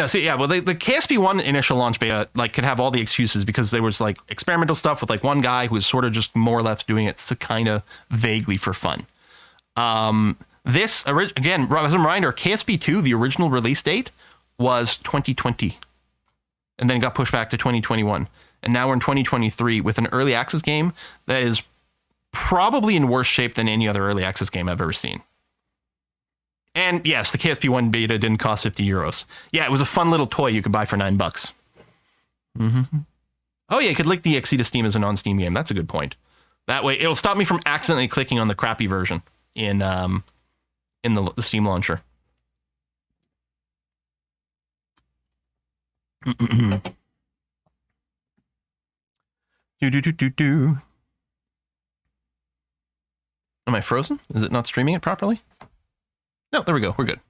No, see, yeah, well, the KSP1 initial launch beta like could have all the excuses because there was like experimental stuff with like one guy who was sort of just more or less doing it to kind of vaguely for fun. This again, as a reminder, KSP2, the original release date was 2020, and then it got pushed back to 2021, and now we're in 2023 with an early access game that is probably in worse shape than any other early access game I've ever seen. And yes, the KSP1 beta didn't cost 50 euros. Yeah, it was a fun little toy you could buy for $9. Mm-hmm. Oh yeah, you could link the exe to Steam as a non-Steam game. That's a good point. That way, it'll stop me from accidentally clicking on the crappy version in the Steam launcher. Do. Am I frozen? Is it not streaming it properly? No, there we go. We're good.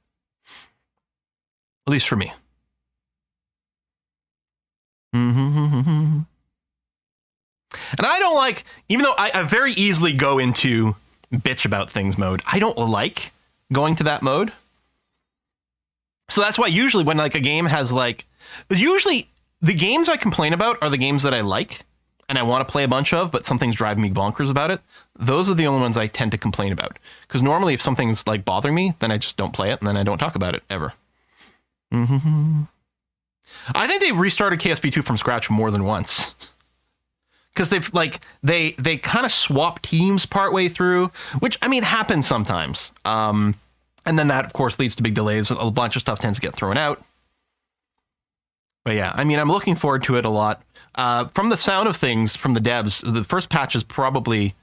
At least for me. And I don't like, even though I very easily go into bitch about things mode, I don't like going to that mode. So that's why usually when like a game has like, usually the games I complain about are the games that I like and I want to play a bunch of, but something's driving me bonkers about it. Those are the only ones I tend to complain about. Because normally if something's like bothering me, then I just don't play it and then I don't talk about it ever. I think they restarted KSP2 from scratch more than once. Because they've like, they kind of swap teams partway through, which I mean happens sometimes. And then that of course leads to big delays. A bunch of stuff tends to get thrown out. But yeah, I mean, I'm looking forward to it a lot. From the sound of things from the devs, the first patch is probably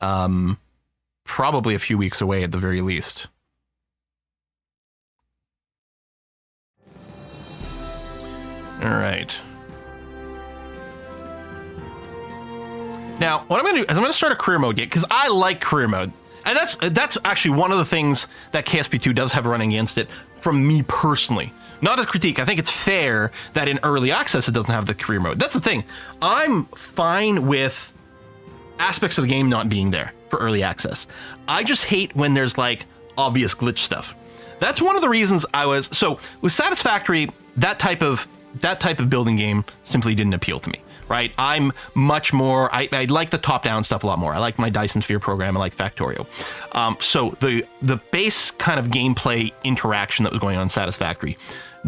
a few weeks away at the very least. All right. Now, what I'm going to do is I'm going to start a career mode game because I like career mode. And that's actually one of the things that KSP2 does have running against it from me personally. Not a critique. I think it's fair that in early access it doesn't have the career mode. That's the thing. I'm fine with aspects of the game not being there for early access. I just hate when there's like obvious glitch stuff. That's one of the reasons so with Satisfactory, that type of building game simply didn't appeal to me. Right? I'm much more, I like the top-down stuff a lot more. I like my Dyson Sphere program. I like Factorio. So the base kind of gameplay interaction that was going on in Satisfactory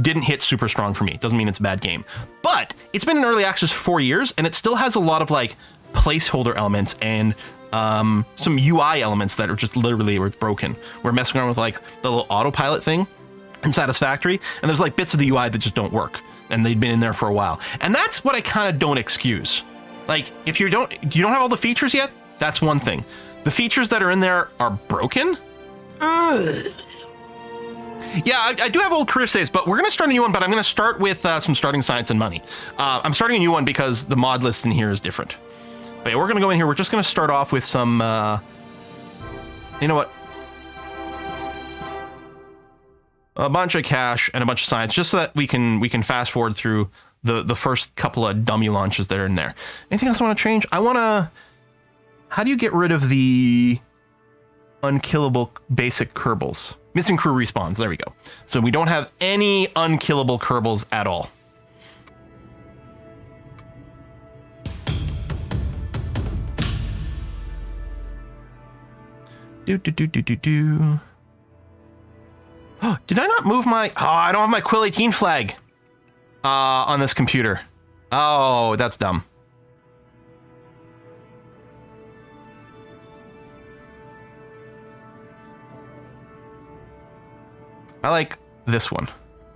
didn't hit super strong for me. Doesn't mean it's a bad game. But it's been in early access for 4 years, and it still has a lot of like placeholder elements and some UI elements that are just literally broken. We're messing around with like the little autopilot thing in Satisfactory, and there's like bits of the UI that just don't work. And they've been in there for a while. And that's what I kind of don't excuse. Like, if you don't have all the features yet, that's one thing. The features that are in there are broken. Yeah, I do have old career saves, but we're going to start a new one, but I'm going to start with some starting science and money. I'm starting a new one because the mod list in here is different. But yeah, we're going to go in here. We're just going to start off with some, you know what? A bunch of cash and a bunch of science, just so that we can fast forward through the first couple of dummy launches that are in there. Anything else I want to change? How do you get rid of the unkillable basic Kerbals? Missing crew respawns, there we go. So we don't have any unkillable Kerbals at all. Do. Oh, did I not move my... Oh, I don't have my Quill 18 flag on this computer. Oh, that's dumb. I like this one.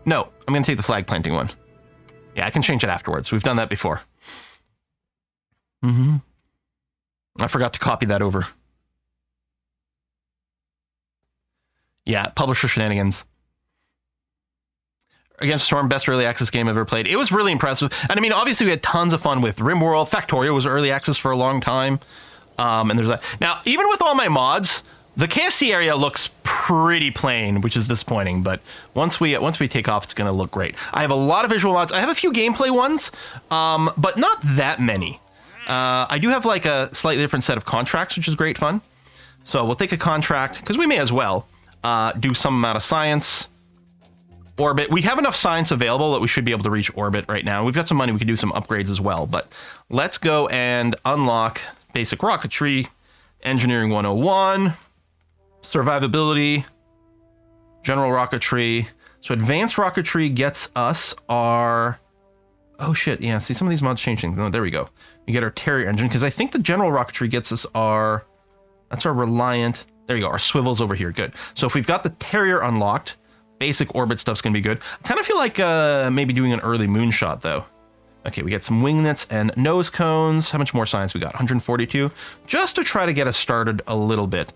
No, I'm going to take the flag planting one. Yeah, I can change it afterwards. We've done that before. I forgot to copy that over. Yeah, publisher shenanigans. Against Storm, best early access game I've ever played. It was really impressive. And I mean, obviously we had tons of fun with RimWorld. Factorio was early access for a long time. And there's that. Now, even with all my mods, the KSC area looks pretty plain, which is disappointing. But once we take off, it's going to look great. I have a lot of visual mods. I have a few gameplay ones, but not that many. I do have like a slightly different set of contracts, which is great fun. So we'll take a contract, because we may as well. Do some amount of science. orbit. We have enough science available that we should be able to reach orbit right now. We've got some money. We can do some upgrades as well. But let's go and unlock basic rocketry, engineering 101, survivability, general rocketry. So advanced rocketry gets us our... Oh, shit. Yeah, see, some of these mods change things. Oh, there we go. We get our Terrier engine, because I think the general rocketry gets us our... That's our Reliant. There you go. Our swivels over here. Good. So if we've got the Terrier unlocked, basic orbit stuff's going to be good. I kind of feel like maybe doing an early moonshot, though. Okay, we get some winglets and nose cones. How much more science we got? 142. Just to try to get us started a little bit.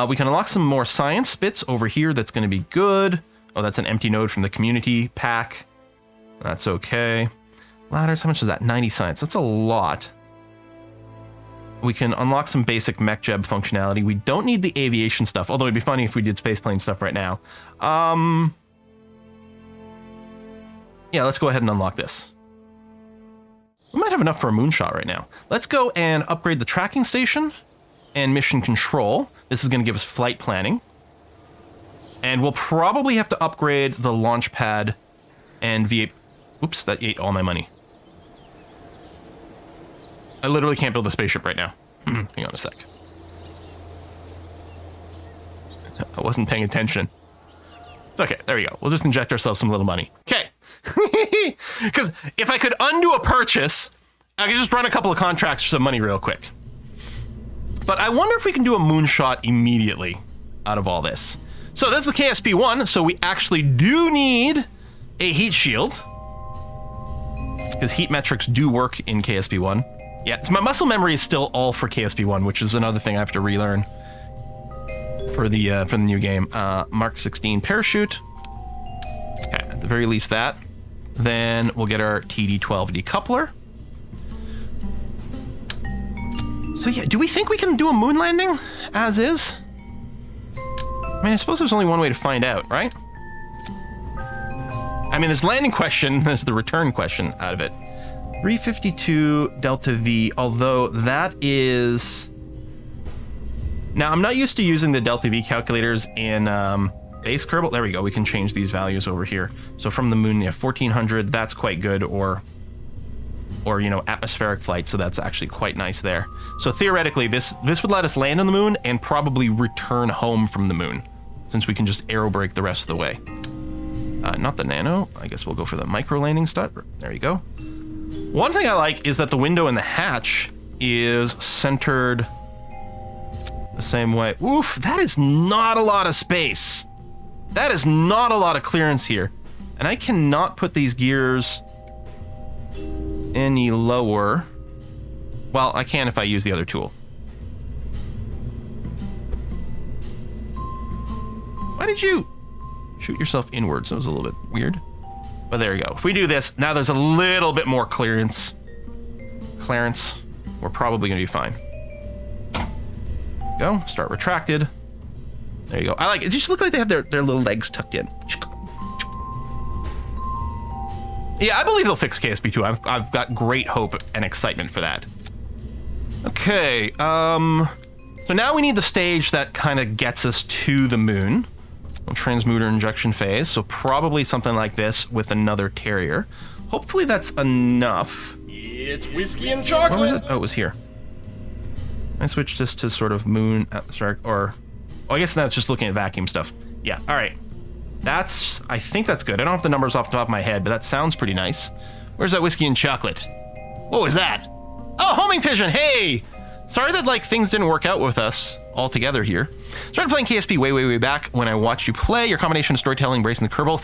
We can unlock some more science bits over here. That's going to be good. Oh, that's an empty node from the community pack. That's okay. Ladders, how much is that? 90 science. That's a lot. We can unlock some basic mech jeb functionality. We don't need the aviation stuff, although it'd be funny if we did spaceplane stuff right now. Yeah, let's go ahead and unlock this. We might have enough for a moonshot right now. Let's go and upgrade the tracking station and mission control. This is going to give us flight planning. And we'll probably have to upgrade the launch pad and V8. Oops, that ate all my money. I literally can't build a spaceship right now. Hang on a sec. I wasn't paying attention. It's okay, there we go. We'll just inject ourselves some little money. Okay. Because if I could undo a purchase, I could just run a couple of contracts for some money real quick. But I wonder if we can do a moonshot immediately out of all this. So that's the KSP-1, so we actually do need a heat shield. Because heat metrics do work in KSP-1. Yeah, so my muscle memory is still all for KSP-1, which is another thing I have to relearn for the new game. Mark 16 parachute. Okay, at the very least that. Then we'll get our TD12 decoupler. So yeah, do we think we can do a moon landing as is? I mean, I suppose there's only one way to find out, right? I mean, there's landing question, there's the return question out of it. 352 Delta V, although that is... Now, I'm not used to using the Delta V calculators in base Kerbal. There we go, we can change these values over here. So from the moon, yeah, 1400, that's quite good, or you know, atmospheric flight, so that's actually quite nice there. So theoretically, this would let us land on the moon and probably return home from the moon, since we can just aero brake the rest of the way. Not the nano, I guess we'll go for the micro landing stud. There you go. One thing I like is that the window in the hatch is centered the same way. Oof, that is not a lot of space. That is not a lot of clearance here. And I cannot put these gears any lower. Well, I can if I use the other tool. Why did you shoot yourself inwards? That was a little bit weird. But there you go. If we do this, now there's a little bit more clearance. We're probably going to be fine. Go. Start retracted. There you go. I like it. Just look like they have their little legs tucked in. Yeah, I believe they'll fix KSP2. I've got great hope and excitement for that. Okay. So now we need the stage that kind of gets us to the moon. Transmuter injection phase, so probably something like this with another Terrier. Hopefully that's enough. It's whiskey and chocolate. Where was it? Oh, it was here. I switched this to sort of moon atmospheric, or... Oh, I guess that's just looking at vacuum stuff. Yeah, all right. I think that's good. I don't have the numbers off the top of my head, but that sounds pretty nice. Where's that whiskey and chocolate? What was that? Oh, homing pigeon, hey! Sorry that, like, things didn't work out with us all together here. Started playing KSP way back when I watched you play. Your combination of storytelling, embracing the Kerbal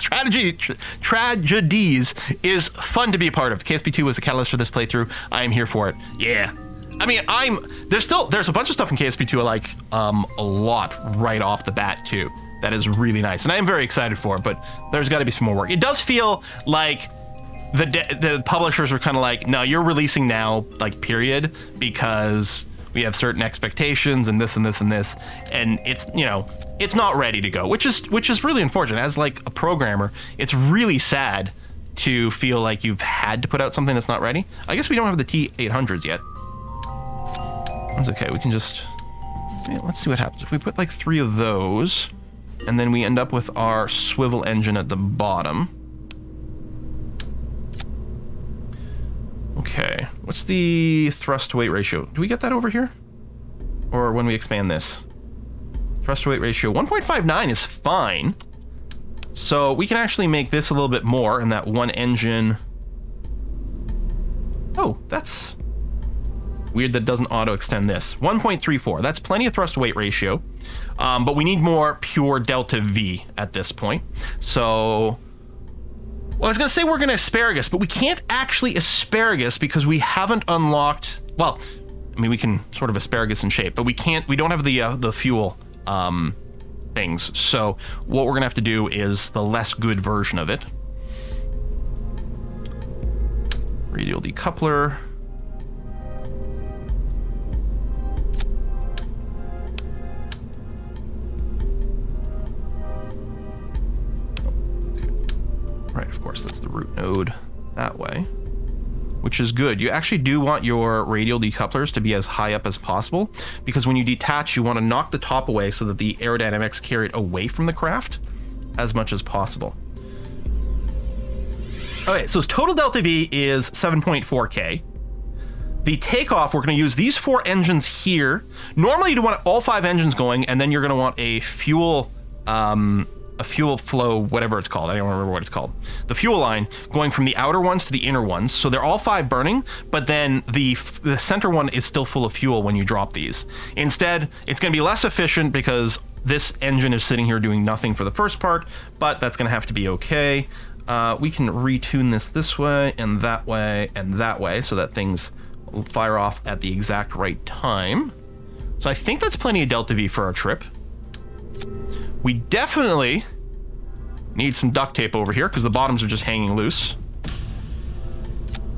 tragedies is fun to be a part of. KSP2 was the catalyst for this playthrough. I am here for it. Yeah. I mean, there's a bunch of stuff in KSP2 I like a lot right off the bat, too. That is really nice, and I am very excited for it, but there's got to be some more work. It does feel like the publishers are kind of like, no, you're releasing now, like, period, because we have certain expectations and this and this and this, and it's, you know, it's not ready to go, which is really unfortunate. As like a programmer, it's really sad to feel like you've had to put out something that's not ready. I guess we don't have the T800s yet. That's okay. We can just, yeah, let's see what happens if we put like 3 of those. And then we end up with our swivel engine at the bottom. Okay, what's the thrust to weight ratio? Do we get that over here? Or when we expand this? Thrust to weight ratio, 1.59 is fine. So we can actually make this a little bit more in that one engine. Oh, that's weird that doesn't auto-extend this. 1.34, that's plenty of thrust to weight ratio. But we need more pure delta V at this point. So, well, I was gonna say we're gonna asparagus, but we can't actually asparagus because we haven't unlocked, well, I mean, we can sort of asparagus in shape, but we don't have the fuel things. So what we're gonna have to do is the less good version of it. Radial decoupler. Right, of course, that's the root node that way, which is good. You actually do want your radial decouplers to be as high up as possible, because when you detach, you want to knock the top away so that the aerodynamics carry it away from the craft as much as possible. Okay, so total delta V is 7.4K. The takeoff, we're going to use these 4 engines here. Normally, you'd want all 5 engines going, and then you're going to want a fuel flow, whatever it's called. I don't remember what it's called. The fuel line going from the outer ones to the inner ones. So they're all 5 burning, but then the center one is still full of fuel when you drop these. Instead, it's going to be less efficient because this engine is sitting here doing nothing for the first part, but that's going to have to be okay. We can retune this way, and that way, so that things will fire off at the exact right time. So I think that's plenty of delta V for our trip. We definitely need some duct tape over here because the bottoms are just hanging loose.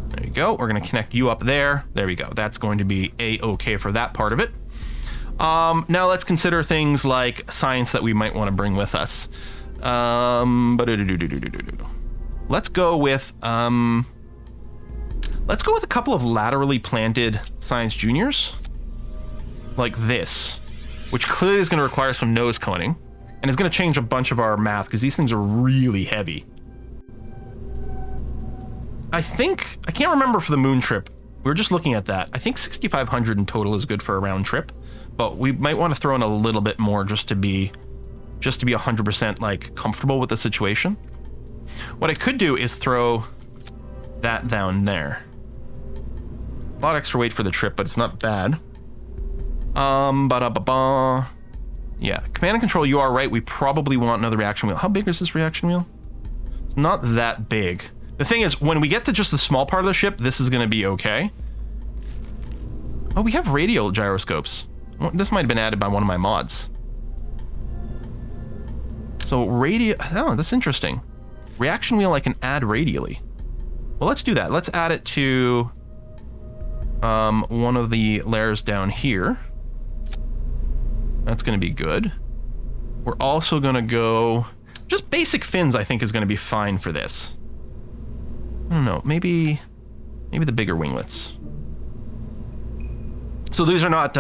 There you go. We're going to connect you up there. There we go. That's going to be A-okay for that part of it. Now let's consider things like science that we might want to bring with us. Let's go with a couple of laterally planted science juniors, like this, which clearly is going to require some nose coning, and it's going to change a bunch of our math because these things are really heavy. I can't remember for the moon trip. We were just looking at that. I think 6,500 in total is good for a round trip, but we might want to throw in a little bit more just to be 100% like comfortable with the situation. What I could do is throw that down there. A lot extra weight for the trip, but it's not bad. Yeah, command and control, you are right. We probably want another reaction wheel. How big is this reaction wheel? It's not that big. The thing is, when we get to just the small part of the ship, this is going to be okay. Oh, we have radial gyroscopes. This might have been added by one of my mods. So oh, that's interesting. Reaction wheel I can add radially. Well, let's do that. Let's add it to one of the layers down here. That's going to be good. We're also going to go... Just basic fins, I think, is going to be fine for this. I don't know. Maybe the bigger winglets. So these are not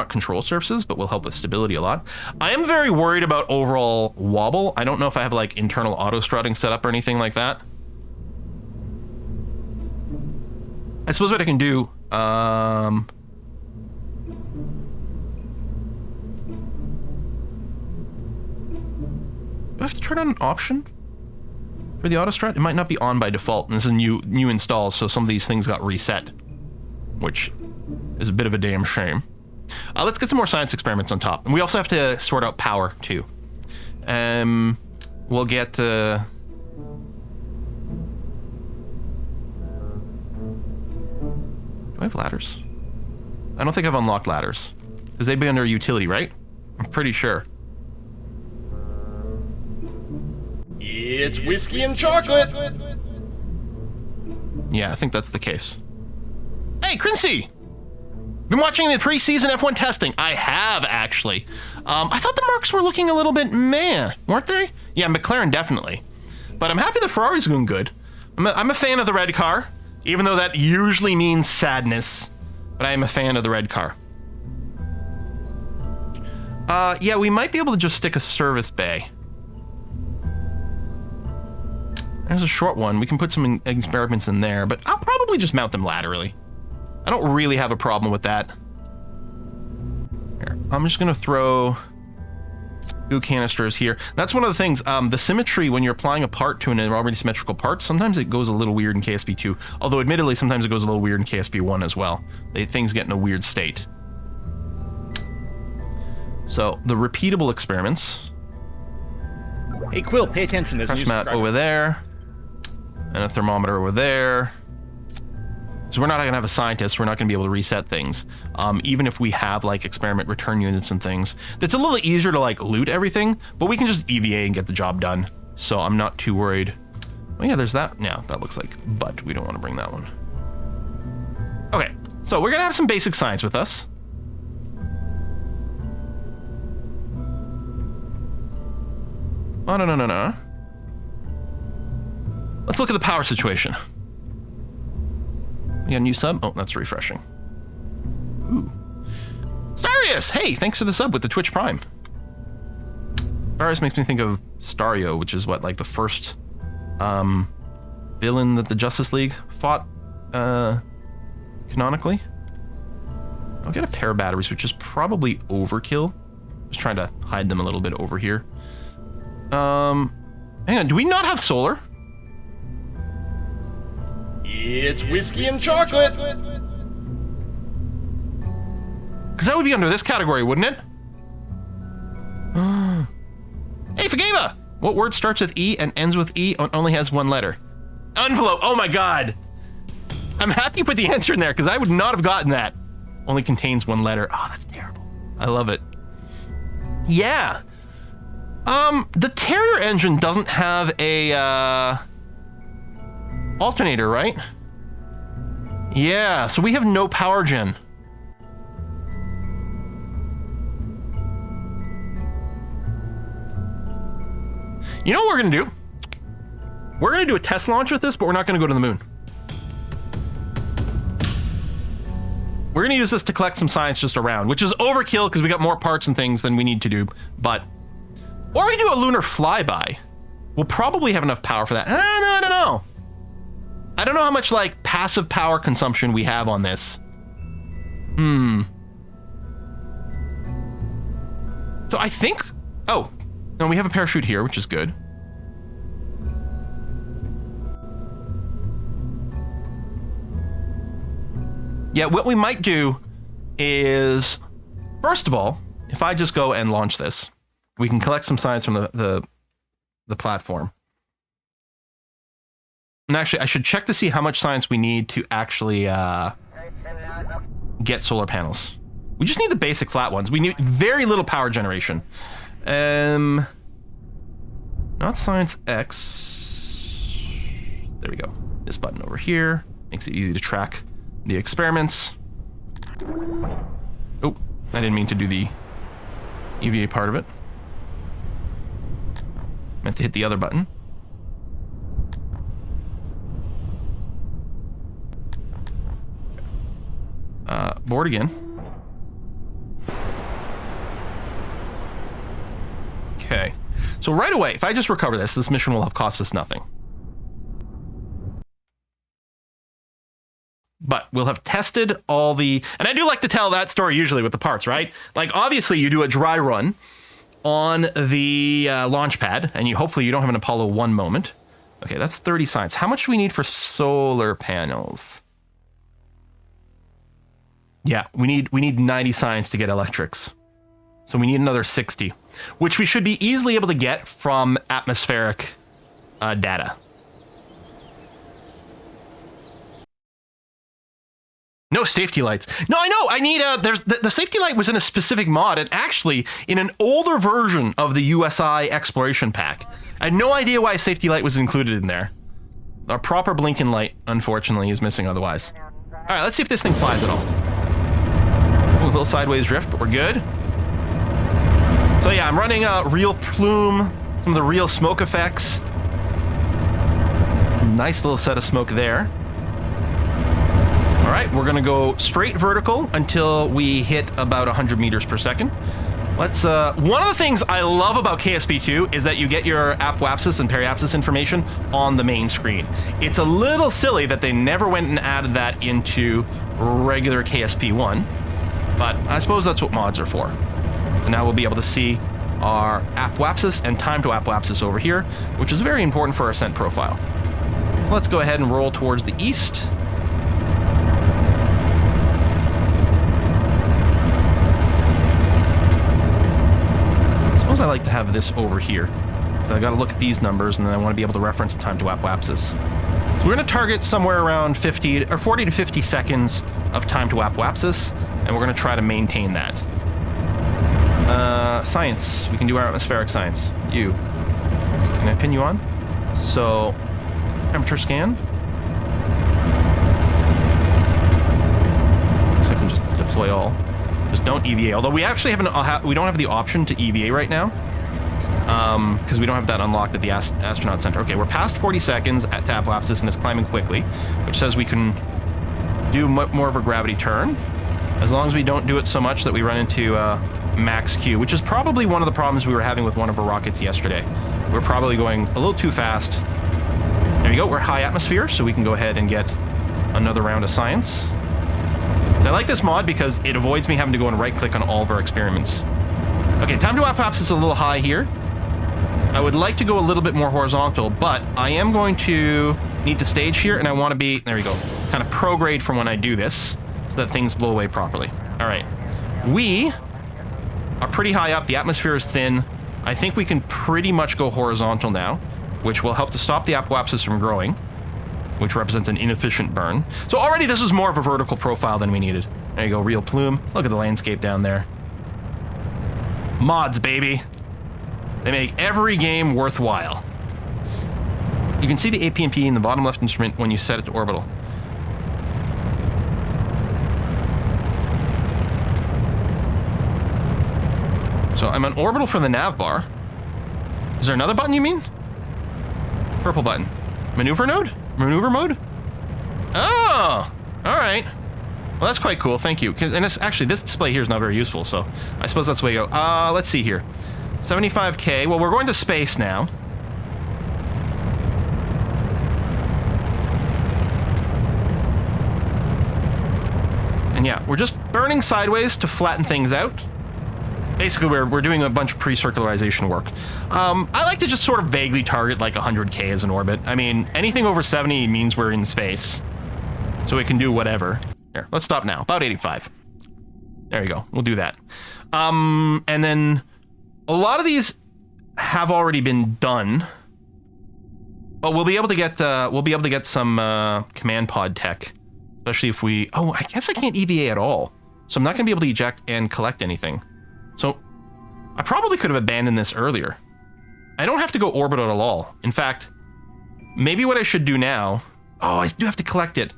control surfaces, but will help with stability a lot. I am very worried about overall wobble. I don't know if I have like internal auto strutting set up or anything like that. I suppose what I can do, do I have to turn on an option for the auto strut? It might not be on by default, and this is a new install, so some of these things got reset, which is a bit of a damn shame. Let's get some more science experiments on top. And we also have to sort out power, too. We'll get... Do I have ladders? I don't think I've unlocked ladders. Because they'd be under utility, right? I'm pretty sure. It's whiskey and chocolate! Yeah, I think that's the case. Hey, Quincy! Been watching the preseason F1 testing. I have, actually. I thought the Mercs were looking a little bit meh, weren't they? Yeah, McLaren definitely. But I'm happy the Ferrari's doing good. I'm a fan of the red car, even though that usually means sadness. But I am a fan of the red car. Yeah, we might be able to just stick a service bay. There's a short one. We can put some experiments in there, but I'll probably just mount them laterally. I don't really have a problem with that. Here, I'm just going to throw goo canisters here. That's one of the things. The symmetry, when you're applying a part to an already symmetrical part, sometimes it goes a little weird in KSP2. Although, admittedly, sometimes it goes a little weird in KSP1 as well. Things get in a weird state. So, the repeatable experiments. Hey, Quill, pay attention. There's a new Press mat subscriber. over there. And a thermometer over there. So we're not going to have a scientist. We're not going to be able to reset things. Even if we have, like, experiment return units and things. It's a little easier to, like, loot everything. But we can just EVA and get the job done. So I'm not too worried. Oh, yeah, there's that. Yeah, that looks like... But we don't want to bring that one. Okay. So we're going to have some basic science with us. Oh, no. Let's look at the power situation. We got a new sub? Oh, that's refreshing. Ooh. Starius! Hey, thanks for the sub with the Twitch Prime. Starius makes me think of Stario, which is what, like the first villain that the Justice League fought canonically. I'll get a pair of batteries, which is probably overkill. Just trying to hide them a little bit over here. Hang on, do we not have solar? It's whiskey and chocolate. Because that would be under this category, wouldn't it? Hey, Fageva! What word starts with E and ends with E and only has one letter? Envelope! Oh my god! I'm happy you put the answer in there, because I would not have gotten that. Only contains one letter. Oh, that's terrible. I love it. Yeah. The Terrier engine doesn't have a, alternator, right? Yeah, so we have no power gen. You know what we're gonna do? We're gonna do a test launch with this, but we're not gonna go to the moon. We're gonna use this to collect some science just around, which is overkill because we got more parts and things than we need to do, but... Or we do a lunar flyby. We'll probably have enough power for that. I don't know. I don't know how much, like, passive power consumption we have on this. So I think... Oh. No, we have a parachute here, which is good. Yeah, what we might do is... First of all, if I just go and launch this, we can collect some science from the platform. And actually, I should check to see how much science we need to actually get solar panels. We just need the basic flat ones. We need very little power generation. Not science X. There we go. This button over here makes it easy to track the experiments. Oh, I didn't mean to do the EVA part of it. Meant to hit the other button. Board again. Okay. So right away, if I just recover this mission will have cost us nothing. But we'll have tested all the... And I do like to tell that story usually with the parts, right? Like, obviously, you do a dry run on the launch pad, and hopefully you don't have an Apollo 1 moment. Okay, that's 30 science. How much do we need for solar panels? Yeah, we need 90 science to get electrics. So we need another 60, which we should be easily able to get from atmospheric data. No safety lights. No, I know. I need there's the safety light was in a specific mod, and actually in an older version of the USI exploration pack. I had no idea why a safety light was included in there. Our proper blinking light, unfortunately, is missing otherwise. All right, let's see if this thing flies at all. Ooh, a little sideways drift, but we're good. So yeah, I'm running a real plume, some of the real smoke effects. Nice little set of smoke there. All right, we're gonna go straight vertical until we hit about 100 meters per second. Let's, one of the things I love about KSP2 is that you get your apwapsis and periapsis information on the main screen. It's a little silly that they never went and added that into regular KSP1, but I suppose that's what mods are for. So now we'll be able to see our apwapsis and time to apwapsis over here, which is very important for our scent profile. So let's go ahead and roll towards the east. I like to have this over here. So I got to look at these numbers, and then I want to be able to reference the time to apwapsis. So we're going to target somewhere around 40 to 50 seconds of time to apwapsis, and we're going to try to maintain that. Science. We can do our atmospheric science. You. Can I pin you on? So, temperature scan. So I can just deploy all. Just don't EVA. Although we actually we don't have the option to EVA right now, because we don't have that unlocked at the astronaut center. Okay, we're past 40 seconds at apwapsis, and it's climbing quickly, which says we can do more of a gravity turn, as long as we don't do it so much that we run into max Q, which is probably one of the problems we were having with one of our rockets yesterday. We're probably going a little too fast. There you go. We're high atmosphere, so we can go ahead and get another round of science. I like this mod because it avoids me having to go and right-click on all of our experiments. Okay, time to apwapsis is a little high here. I would like to go a little bit more horizontal, but I am going to need to stage here, and I want to be, there we go, kind of prograde from when I do this, so that things blow away properly. All right. We are pretty high up. The atmosphere is thin. I think we can pretty much go horizontal now, which will help to stop the apwapsis from growing, which represents an inefficient burn. So already this is more of a vertical profile than we needed. There you go, real plume. Look at the landscape down there. Mods, baby. They make every game worthwhile. You can see the APNP in the bottom left instrument when you set it to orbital. So I'm on orbital for the nav bar. Is there another button you mean? Purple button. Maneuver node? Maneuver mode? Oh, all right. Well, that's quite cool. Thank you. And it's, actually, this display here is not very useful, so I suppose that's the way to go. Let's see here. 75K. Well, we're going to space now. And yeah, we're just burning sideways to flatten things out. Basically, we're doing a bunch of pre-circularization work. I like to just sort of vaguely target like 100K as an orbit. I mean, anything over 70 means we're in space. So it can do whatever. Here, let's stop now. About 85. There you go. We'll do that. And then a lot of these have already been done. But we'll be able to get some command pod tech. Especially if we... Oh, I guess I can't EVA at all. So I'm not going to be able to eject and collect anything. So, I probably could have abandoned this earlier. I don't have to go orbital at all. In fact, maybe what I should do now... Oh, I do have to collect it.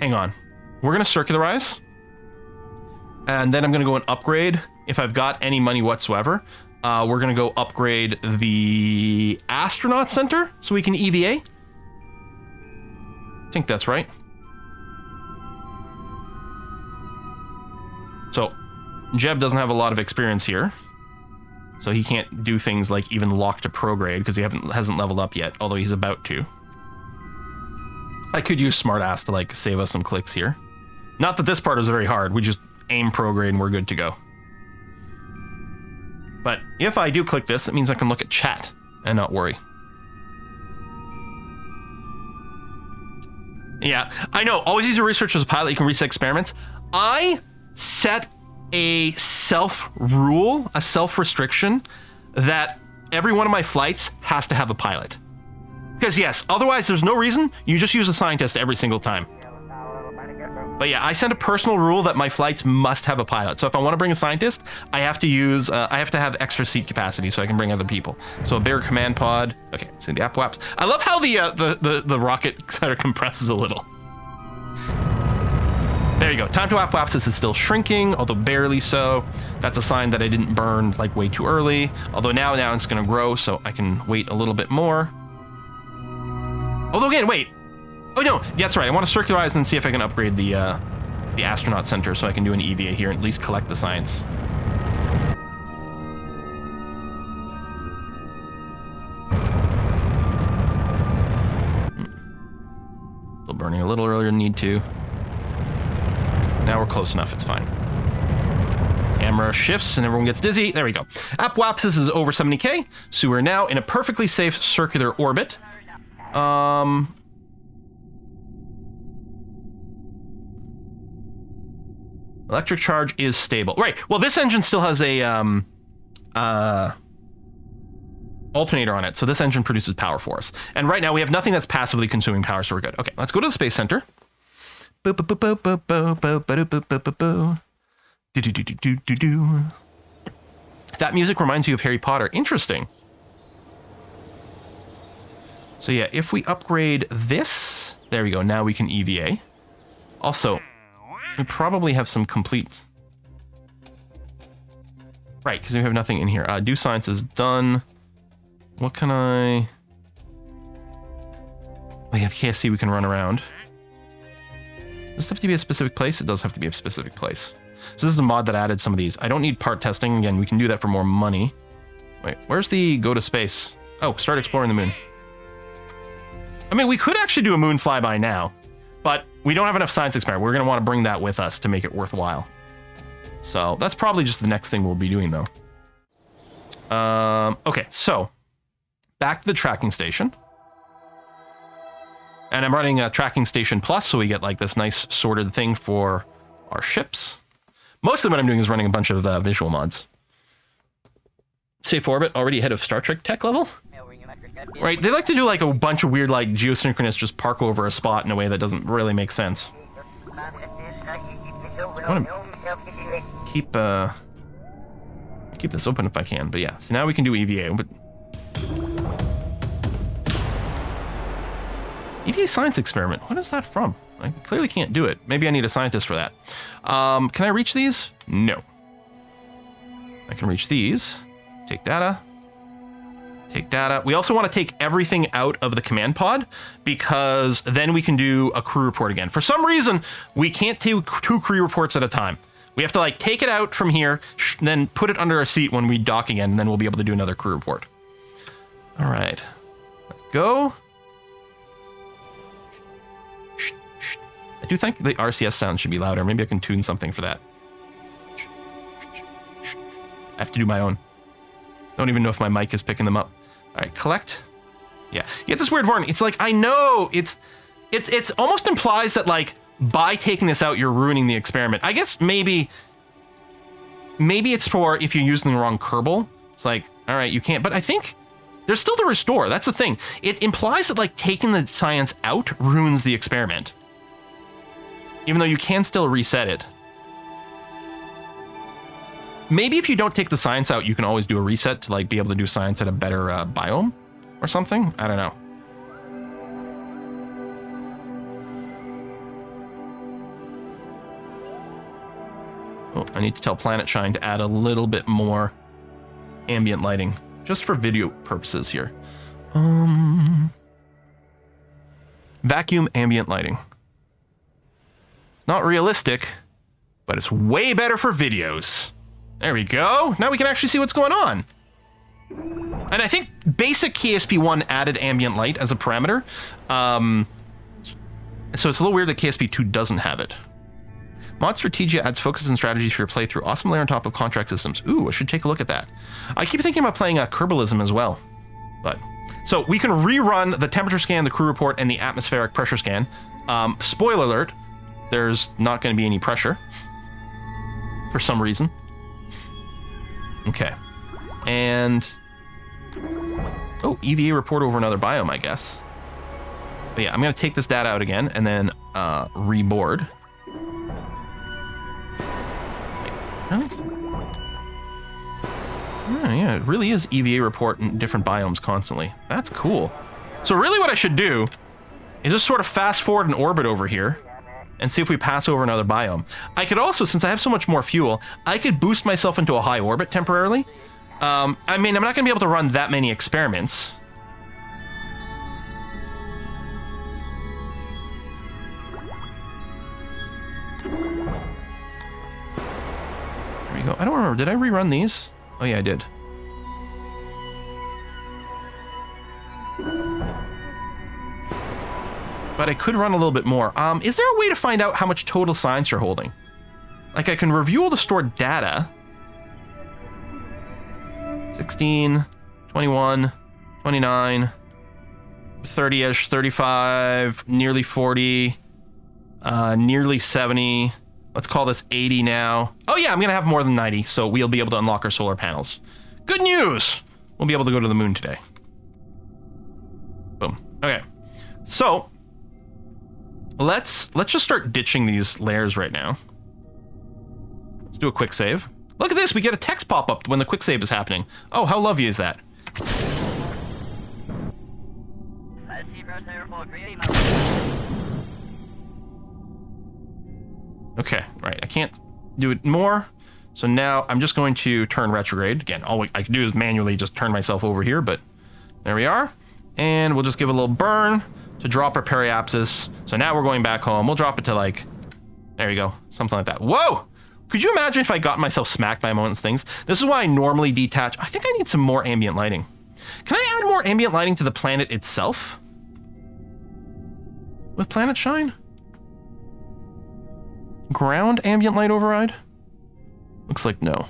Hang on. We're going to circularize. And then I'm going to go and upgrade, if I've got any money whatsoever. We're going to go upgrade the astronaut center so we can EVA. I think that's right. So... Jeb doesn't have a lot of experience here, so he can't do things like even lock to prograde because he hasn't leveled up yet, although he's about to. I could use smartass to like save us some clicks here. Not that this part is very hard, we just aim prograde and we're good to go. But if I do click this, it means I can look at chat and not worry. Yeah, I know, always use your research as a pilot, you can reset experiments. I set a self-rule, a self-restriction, that every one of my flights has to have a pilot. Because yes, otherwise there's no reason, you just use a scientist every single time. But yeah, I set a personal rule that my flights must have a pilot. So if I want to bring a scientist, I have to use, I have to have extra seat capacity so I can bring other people. So a bigger command pod. Okay, so the apwaps. I love how the rocket kind of compresses a little. There you go. Time to apwapsis is still shrinking, although barely so. That's a sign that I didn't burn like way too early. Although now it's going to grow, so I can wait a little bit more. Although again, wait. Oh no, that's right. I want to circularize and then see if I can upgrade the astronaut center so I can do an EVA here and at least collect the science. burning a little earlier than need to. Now we're close enough, it's fine. Camera shifts and everyone gets dizzy. There we go. Apoapsis is over 70k, so we're now in a perfectly safe circular orbit. Electric charge is stable. Right, well this engine still has a alternator on it, so this engine produces power for us. And right now we have nothing that's passively consuming power, so we're good. Okay, let's go to the Space Center. That music reminds you of Harry Potter. Interesting. So yeah, if we upgrade this, there we go. Now we can EVA. Also, we probably have some complete... Right, because we have nothing in here. Do science is done. What can I... Oh yeah, KSC we can run around. Does this have to be a specific place? It does have to be a specific place. So this is a mod that added some of these. I don't need part testing. Again, we can do that for more money. Wait, where's the go to space? Oh, start exploring the moon. I mean, we could actually do a moon flyby now, but we don't have enough science experiment. We're going to want to bring that with us to make it worthwhile. So that's probably just the next thing we'll be doing, though. Okay, so back to the tracking station. And I'm running a tracking station plus, so we get like this nice sorted thing for our ships. Most of what I'm doing is running a bunch of visual mods. Safe orbit, already ahead of Star Trek tech level. Right, they like to do like a bunch of weird like geosynchronous just park over a spot in a way that doesn't really make sense. I want to keep this open if I can, but yeah. So now we can do EVA, but EVA science experiment. What is that from? I clearly can't do it. Maybe I need a scientist for that. Can I reach these? No. I can reach these. Take data. Take data. We also want to take everything out of the command pod because then we can do a crew report again. For some reason, we can't take 2 crew reports at a time. We have to like take it out from here, then put it under a seat when we dock again, and then we'll be able to do another crew report. All right. Let's go. I do think the RCS sound should be louder. Maybe I can tune something for that. I have to do my own. Don't even know if my mic is picking them up. All right, collect. Yeah, you get this weird warning. It's like, I know it's almost implies that like by taking this out, you're ruining the experiment. I guess maybe it's for if you're using the wrong Kerbal. It's like, all right, you can't, but I think there's still the restore. That's the thing. It implies that like taking the science out ruins the experiment. Even though you can still reset it. Maybe if you don't take the science out, you can always do a reset to like be able to do science at a better biome or something. I don't know. Oh, I need to tell Planet Shine to add a little bit more ambient lighting just for video purposes here. Vacuum ambient lighting. Not realistic, but it's way better for videos. There we go. Now we can actually see what's going on. And I think basic KSP1 added ambient light as a parameter. So it's a little weird that KSP2 doesn't have it. Mod Strategia adds focus and strategies for your playthrough. Awesome layer on top of contract systems. Ooh, I should take a look at that. I keep thinking about playing Kerbalism as well. But so we can rerun the temperature scan, the crew report, and the atmospheric pressure scan. Spoiler alert. There's not going to be any pressure for some reason. Okay. And oh, EVA report over another biome, I guess. But yeah, I'm going to take this data out again and then reboard. Really? Oh, yeah, it really is EVA report in different biomes constantly. That's cool. So really what I should do is just sort of fast forward an orbit over here and see if we pass over another biome. I could also, since I have so much more fuel, I could boost myself into a high orbit temporarily. I mean, I'm not going to be able to run that many experiments. There we go. I don't remember. Did I rerun these? Oh, yeah, I did. but I could run a little bit more. Is there a way to find out how much total science you're holding? Like, I can review all the stored data. 16, 21, 29, 30-ish, 35, nearly 40, nearly 70. Let's call this 80 now. Oh yeah, I'm gonna have more than 90, so we'll be able to unlock our solar panels. Good news! We'll be able to go to the moon today. Boom. Okay. So, let's just start ditching these layers right now. Let's do a quick save. Look at this, we get a text pop-up when the quick save is happening. Oh, how lovely is that? Okay, right, I can't do it more. So now I'm just going to turn retrograde. Again, all I can do is manually just turn myself over here, but there we are. And we'll just give it a little burn to drop our periapsis. So now we're going back home. We'll drop it to like, there you go, something like that. Whoa! Could you imagine if I got myself smacked by one of those things? This is why I normally detach. I think I need some more ambient lighting. Can I add more ambient lighting to the planet itself? With Planet Shine? Ground ambient light override? Looks like no.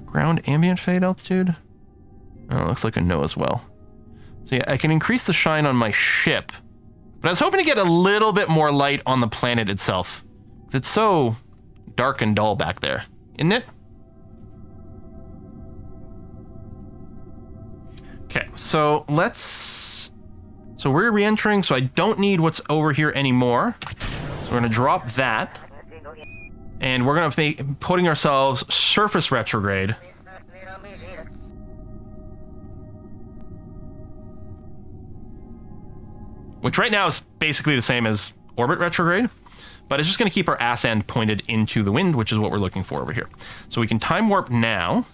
Ground ambient fade altitude? Oh, looks like a no as well. So yeah, I can increase the shine on my ship, but I was hoping to get a little bit more light on the planet itself. It's so dark and dull back there, isn't it? Okay, so so we're re-entering, so I don't need what's over here anymore. So we're gonna drop that, and we're gonna be putting ourselves surface retrograde. Which right now is basically the same as orbit retrograde, but it's just going to keep our ass end pointed into the wind, which is what we're looking for over here. So we can time warp now.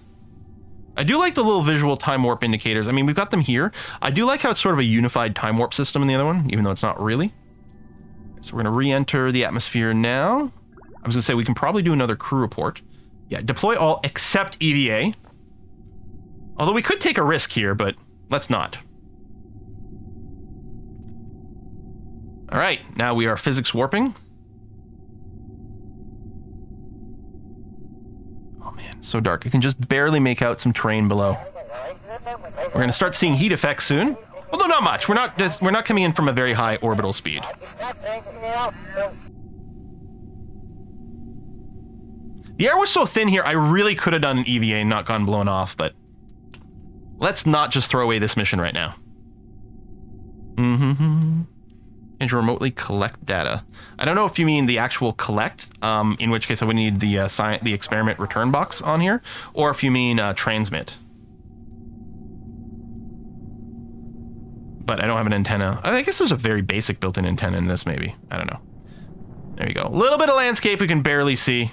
I do like the little visual time warp indicators. I mean, we've got them here. I do like how it's sort of a unified time warp system in the other one, even though it's not really. So we're going to re-enter the atmosphere now. I was going to say we can probably do another crew report. Yeah, deploy all except EVA. Although we could take a risk here, but let's not. All right, now we are physics warping. Oh man, so dark. I can just barely make out some terrain below. We're going to start seeing heat effects soon. Although not much. We're not coming in from a very high orbital speed. The air was so thin here, I really could have done an EVA and not gone blown off, but let's not just throw away this mission right now. And to remotely collect data. I don't know if you mean the actual collect, in which case I would need the experiment return box on here, or if you mean transmit. But I don't have an antenna. I guess there's a very basic built-in antenna in this, maybe. I don't know. There you go. A little bit of landscape we can barely see.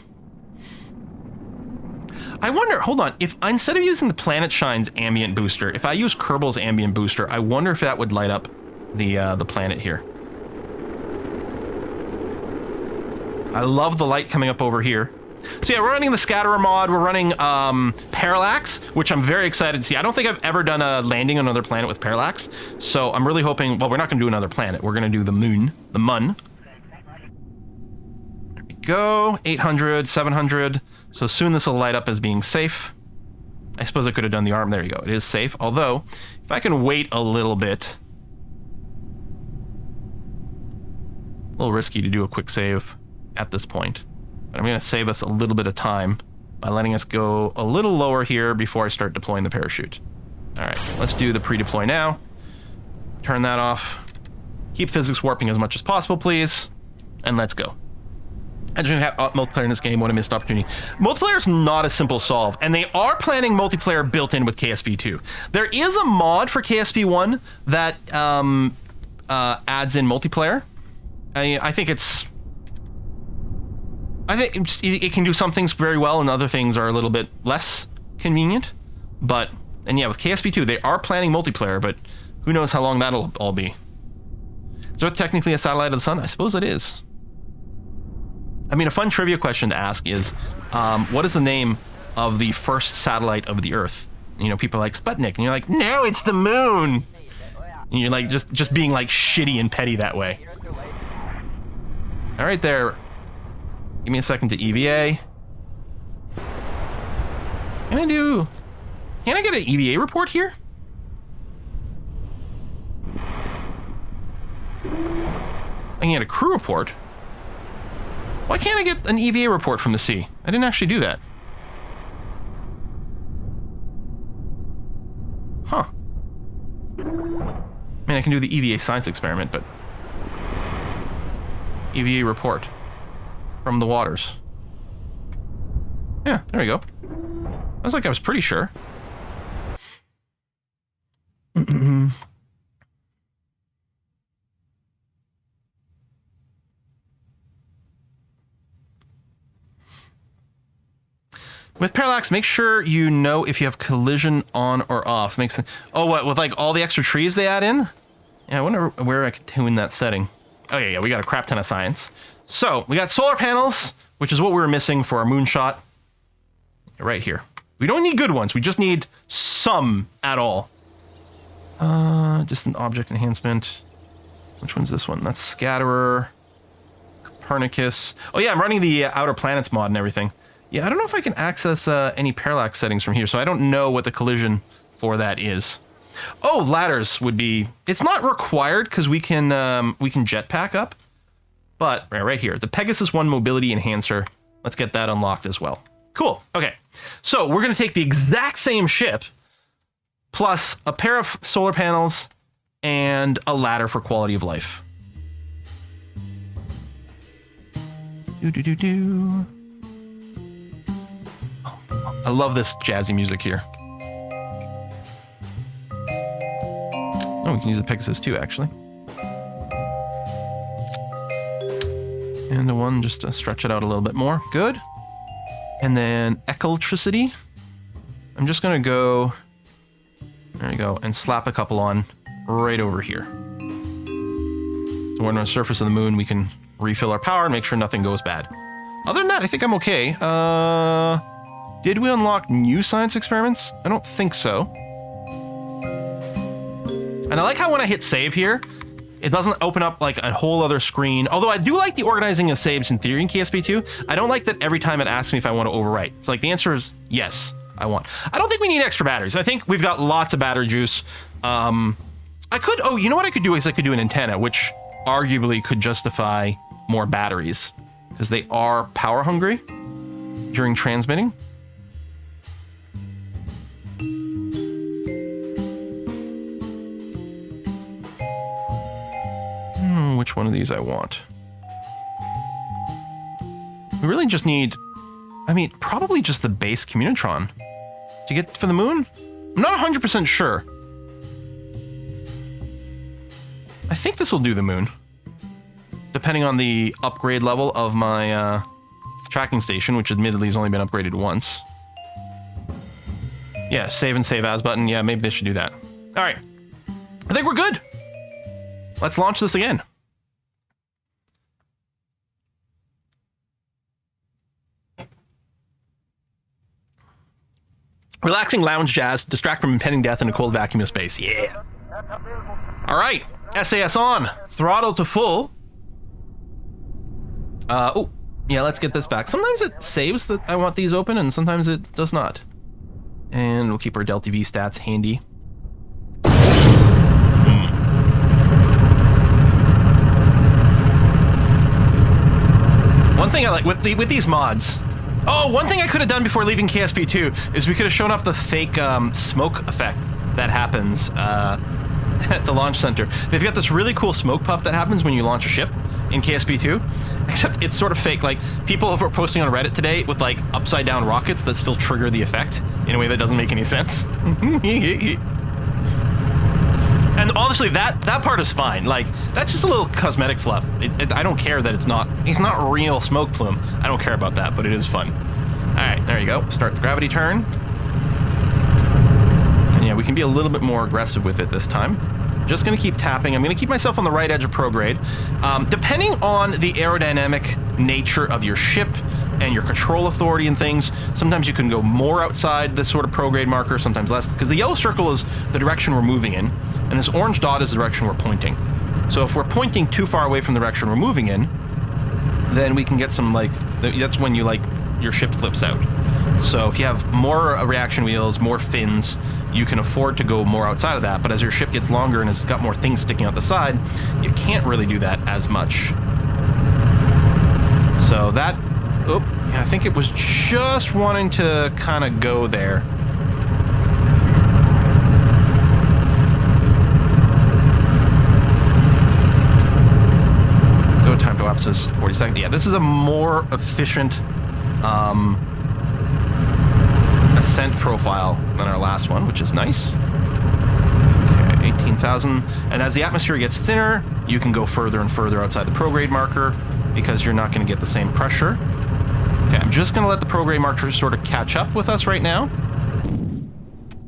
I wonder, hold on, if instead of using the Planet Shine's ambient booster, if I use Kerbal's ambient booster, I wonder if that would light up the planet here. I love the light coming up over here. So yeah, we're running the Scatterer mod, we're running Parallax, which I'm very excited to see. I don't think I've ever done a landing on another planet with Parallax, so I'm really hoping, well, we're not gonna do another planet, we're gonna do the moon, the mun. There we go, 800, 700, so soon this will light up as being safe. I suppose I could have done the arm, there you go, it is safe, although, if I can wait a little bit, a little risky to do a quick save at this point. But I'm going to save us a little bit of time by letting us go a little lower here before I start deploying the parachute. Alright, let's do the pre-deploy now. Turn that off. Keep physics warping as much as possible, please. And let's go. I just have multiplayer in this game. What a missed opportunity. Multiplayer is not a simple solve, and they are planning multiplayer built in with KSP2. There is a mod for KSP1 that adds in multiplayer. I think it can do some things very well and other things are a little bit less convenient. And yeah, with KSP2, they are planning multiplayer, but who knows how long that'll all be. Is Earth technically a satellite of the sun? I suppose it is. I mean, a fun trivia question to ask is, what is the name of the first satellite of the Earth. You know, people are like, Sputnik, and you're like, no, it's the moon. And you're like, just being like shitty and petty that way. All right, there. Give me a second to EVA. Can I get an EVA report here? I can get a crew report. Why can't I get an EVA report from the sea? I didn't actually do that. Huh. I mean, I can do the EVA science experiment, but... EVA report from the waters. Yeah, there we go. I was like, I was pretty sure. With parallax, make sure you know if you have collision on or off. Oh, what, with like all the extra trees they add in? Yeah, I wonder where I could tune that setting. Oh yeah, we got a crap ton of science. So, we got solar panels, which is what we were missing for our moonshot. Right here. We don't need good ones, we just need some at all. Distant object enhancement. Which one's this one? That's Scatterer. Copernicus. Oh yeah, I'm running the Outer Planets mod and everything. Yeah, I don't know if I can access any parallax settings from here, so I don't know what the collision for that is. Oh, ladders would be... It's not required, because we can jetpack up. But, right here, the Pegasus 1 Mobility Enhancer. Let's get that unlocked as well. Cool, okay. So, we're going to take the exact same ship, plus a pair of solar panels, and a ladder for quality of life. Do-do-do-do. I love this jazzy music here. Oh, we can use the Pegasus too, actually. And the one, just to stretch it out a little bit more. Good. And then Eclectricity. I'm just going to go... There we go. And slap a couple on right over here. So we're on the surface of the moon, we can refill our power and make sure nothing goes bad. Other than that, I think I'm okay. Did we unlock new science experiments? I don't think so. And I like how when I hit save here, it doesn't open up like a whole other screen. Although I do like the organizing of saves in theory in KSP2. I don't like that every time it asks me if I want to overwrite. It's like the answer is yes, I want. I don't think we need extra batteries. I think we've got lots of battery juice. I could, oh, you know what I could do is I could do an antenna, which arguably could justify more batteries because they are power hungry during transmitting. Which one of these I want. We really just need, I mean, probably just the base Communitron to get for the moon. I'm not 100% sure. I think this will do the moon, depending on the upgrade level of my tracking station, which admittedly has only been upgraded once. Yeah, save and save as button. Yeah, maybe they should do that. All right, I think we're good. Let's launch this again. Relaxing lounge jazz, distract from impending death in a cold vacuum of space. Yeah. All right, SAS on, throttle to full. Oh, yeah, let's get this back. Sometimes it saves that I want these open, and sometimes it does not. And we'll keep our Delta V stats handy. One thing I like with these mods. Oh, one thing I could have done before leaving KSP2 is we could have shown off the fake smoke effect that happens at the launch center. They've got this really cool smoke puff that happens when you launch a ship in KSP2, except it's sort of fake. Like, people were posting on Reddit today with like upside down rockets that still trigger the effect in a way that doesn't make any sense. And honestly, that part is fine. Like, that's just a little cosmetic fluff. I don't care that it's not real smoke plume. I don't care about that, but it is fun. All right, there you go. Start the gravity turn. And yeah, we can be a little bit more aggressive with it this time. Just gonna keep tapping. I'm gonna keep myself on the right edge of prograde. Depending on the aerodynamic nature of your ship and your control authority and things. Sometimes you can go more outside this sort of prograde marker, sometimes less, because the yellow circle is the direction we're moving in, and this orange dot is the direction we're pointing. So if we're pointing too far away from the direction we're moving in, then we can get some, like, that's when you, like, your ship flips out. So if you have more reaction wheels, more fins, you can afford to go more outside of that, but as your ship gets longer and it's got more things sticking out the side, you can't really do that as much. So that, I think it was just wanting to kind of go there. Go time to lapse is 40 seconds. Yeah, this is a more efficient ascent profile than our last one, which is nice. Okay, 18,000. And as the atmosphere gets thinner, you can go further and further outside the prograde marker because you're not going to get the same pressure. Okay, I'm just going to let the prograde marker sort of catch up with us right now.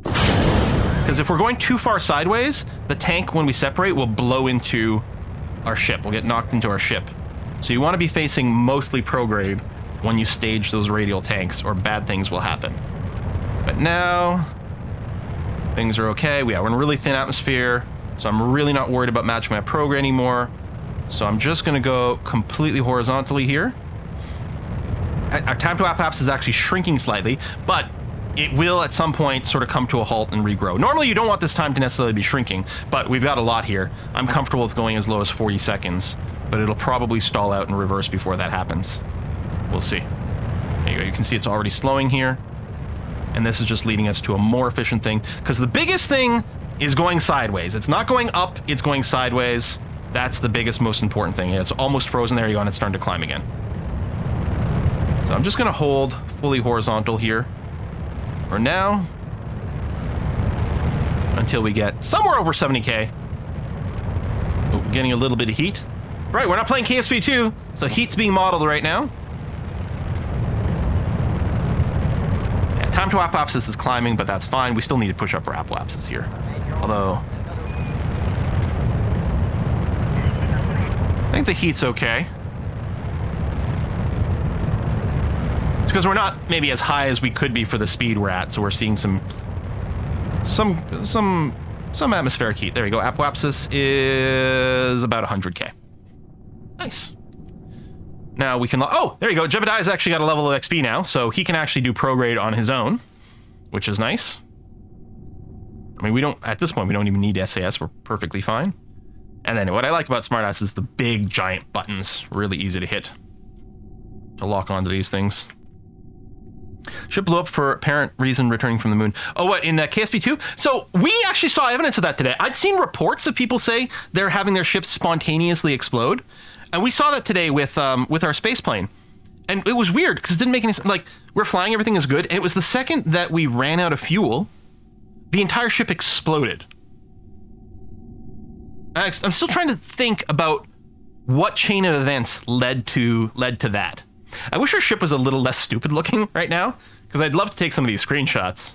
Because if we're going too far sideways, the tank, when we separate, will blow into our ship. We'll get knocked into our ship. So you want to be facing mostly prograde when you stage those radial tanks, or bad things will happen. But now, things are okay. We're in a really thin atmosphere, so I'm really not worried about matching my prograde anymore. So I'm just going to go completely horizontally here. Our time to apoapsis is actually shrinking slightly, but it will at some point sort of come to a halt and regrow. Normally you don't want this time to necessarily be shrinking, but we've got a lot here. I'm comfortable with going as low as 40 seconds, but it'll probably stall out and reverse before that happens. We'll see. There you go. You can see it's already slowing here. And this is just leading us to a more efficient thing, because the biggest thing is going sideways. It's not going up, it's going sideways. That's the biggest, most important thing. It's almost frozen. There you go, and it's starting to climb again. So I'm just going to hold fully horizontal here for now until we get somewhere over 70K. Oh, getting a little bit of heat. Right, we're not playing KSP2, so heat's being modeled right now. Time to apoapsis is climbing, but that's fine. We still need to push up our apoapsis here. Although, I think the heat's okay. It's because we're not maybe as high as we could be for the speed we're at, so we're seeing some atmospheric heat. There we go. Apoapsis is about 100K. Nice. Now we can... Oh, there you go. Jebediah's actually got a level of XP now, so he can actually do prograde on his own, which is nice. I mean, we don't... At this point, we don't even need SAS. We're perfectly fine. And then what I like about Smartass is the big, giant buttons. Really easy to hit. To lock onto these things. Ship blew up for apparent reason returning from the moon. Oh, what? In KSP2? So we actually saw evidence of that today. I'd seen reports of people say they're having their ships spontaneously explode. And we saw that today with our space plane. And it was weird, because it didn't make any sense. Like, we're flying, everything is good, and it was the second that we ran out of fuel, the entire ship exploded. I'm still trying to think about what chain of events led to that. I wish our ship was a little less stupid looking right now, because I'd love to take some of these screenshots.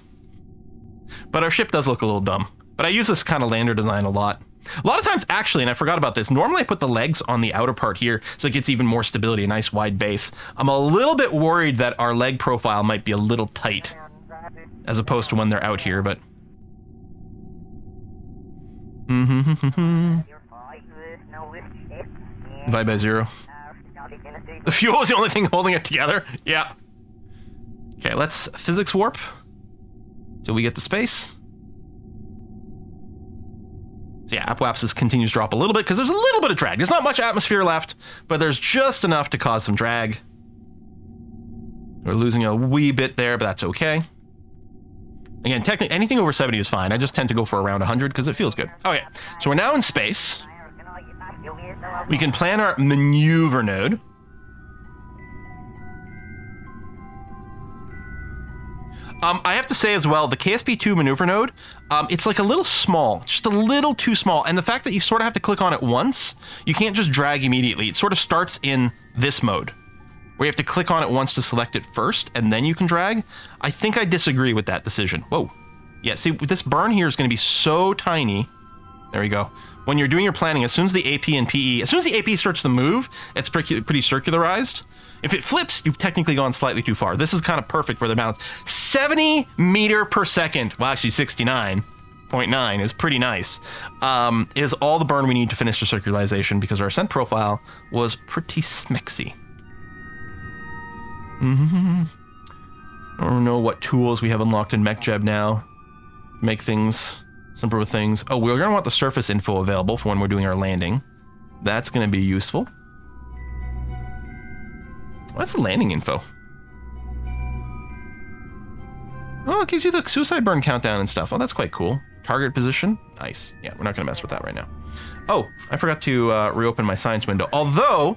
But our ship does look a little dumb. But I use this kind of lander design a lot. A lot of times, actually, and I forgot about this, normally I put the legs on the outer part here so it gets even more stability, a nice wide base. I'm a little bit worried that our leg profile might be a little tight as opposed to when they're out here, but... Divide by 0. The fuel is the only thing holding it together. Yeah. Okay, let's physics warp till we get to space. So yeah, apoapsis continues to drop a little bit because there's a little bit of drag. There's not much atmosphere left, but there's just enough to cause some drag. We're losing a wee bit there, but that's okay. Again, technically, anything over 70 is fine. I just tend to go for around 100 because it feels good. Okay, so we're now in space. We can plan our maneuver node. I have to say as well, the KSP2 maneuver node, it's like a little small, just a little too small. And the fact that you sort of have to click on it once, you can't just drag immediately. It sort of starts in this mode, where you have to click on it once to select it first, and then you can drag. I think I disagree with that decision. Whoa. Yeah, see, this burn here is going to be so tiny. There we go. when you're doing your planning, as soon as the AP and PE, as soon as the AP starts to move, it's pretty circularized. If it flips, you've technically gone slightly too far. This is kind of perfect for the balance. 70 meter per second, well, actually 69.9 is pretty nice, is all the burn we need to finish the circularization because our ascent profile was pretty smexy. I don't know what tools we have unlocked in MechJeb now. Make things simpler with things. Oh, we're going to want the surface info available for when we're doing our landing. That's going to be useful. What's the landing info? Oh, it gives you the suicide burn countdown and stuff. Oh, that's quite cool. Target position. Nice. Yeah, we're not going to mess with that right now. Oh, I forgot to reopen my science window. Although,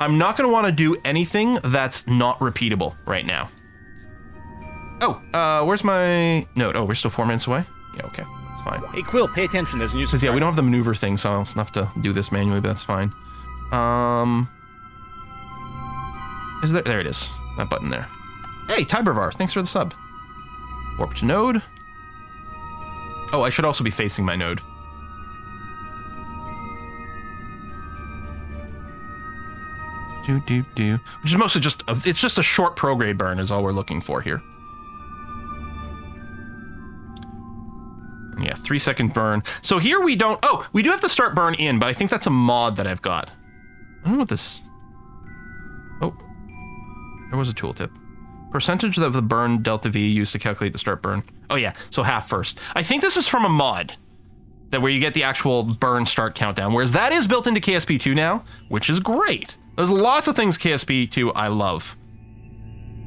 I'm not going to want to do anything that's not repeatable right now. Oh, where's my note? Oh, we're still 4 minutes away? Yeah, okay. That's fine. Hey, Quill, pay attention. There's a new Because, yeah, we don't have the maneuver thing, so I'll have to do this manually, but that's fine. Is there? There it is. That button there. Hey, Tybervar, thanks for the sub. Warp to node. Oh, I should also be facing my node. Which is mostly just, it's just a short prograde burn is all we're looking for here. Yeah, 3-second burn. So here we don't, oh, we do have to start burn in, but I think that's a mod that I've got. I don't know what this, oh, there was a tooltip. Percentage of the burn delta V used to calculate the start burn. Oh yeah, so half first. I think this is from a mod that where you get the actual burn start countdown, whereas that is built into KSP2 now, which is great. There's lots of things KSP2 I love,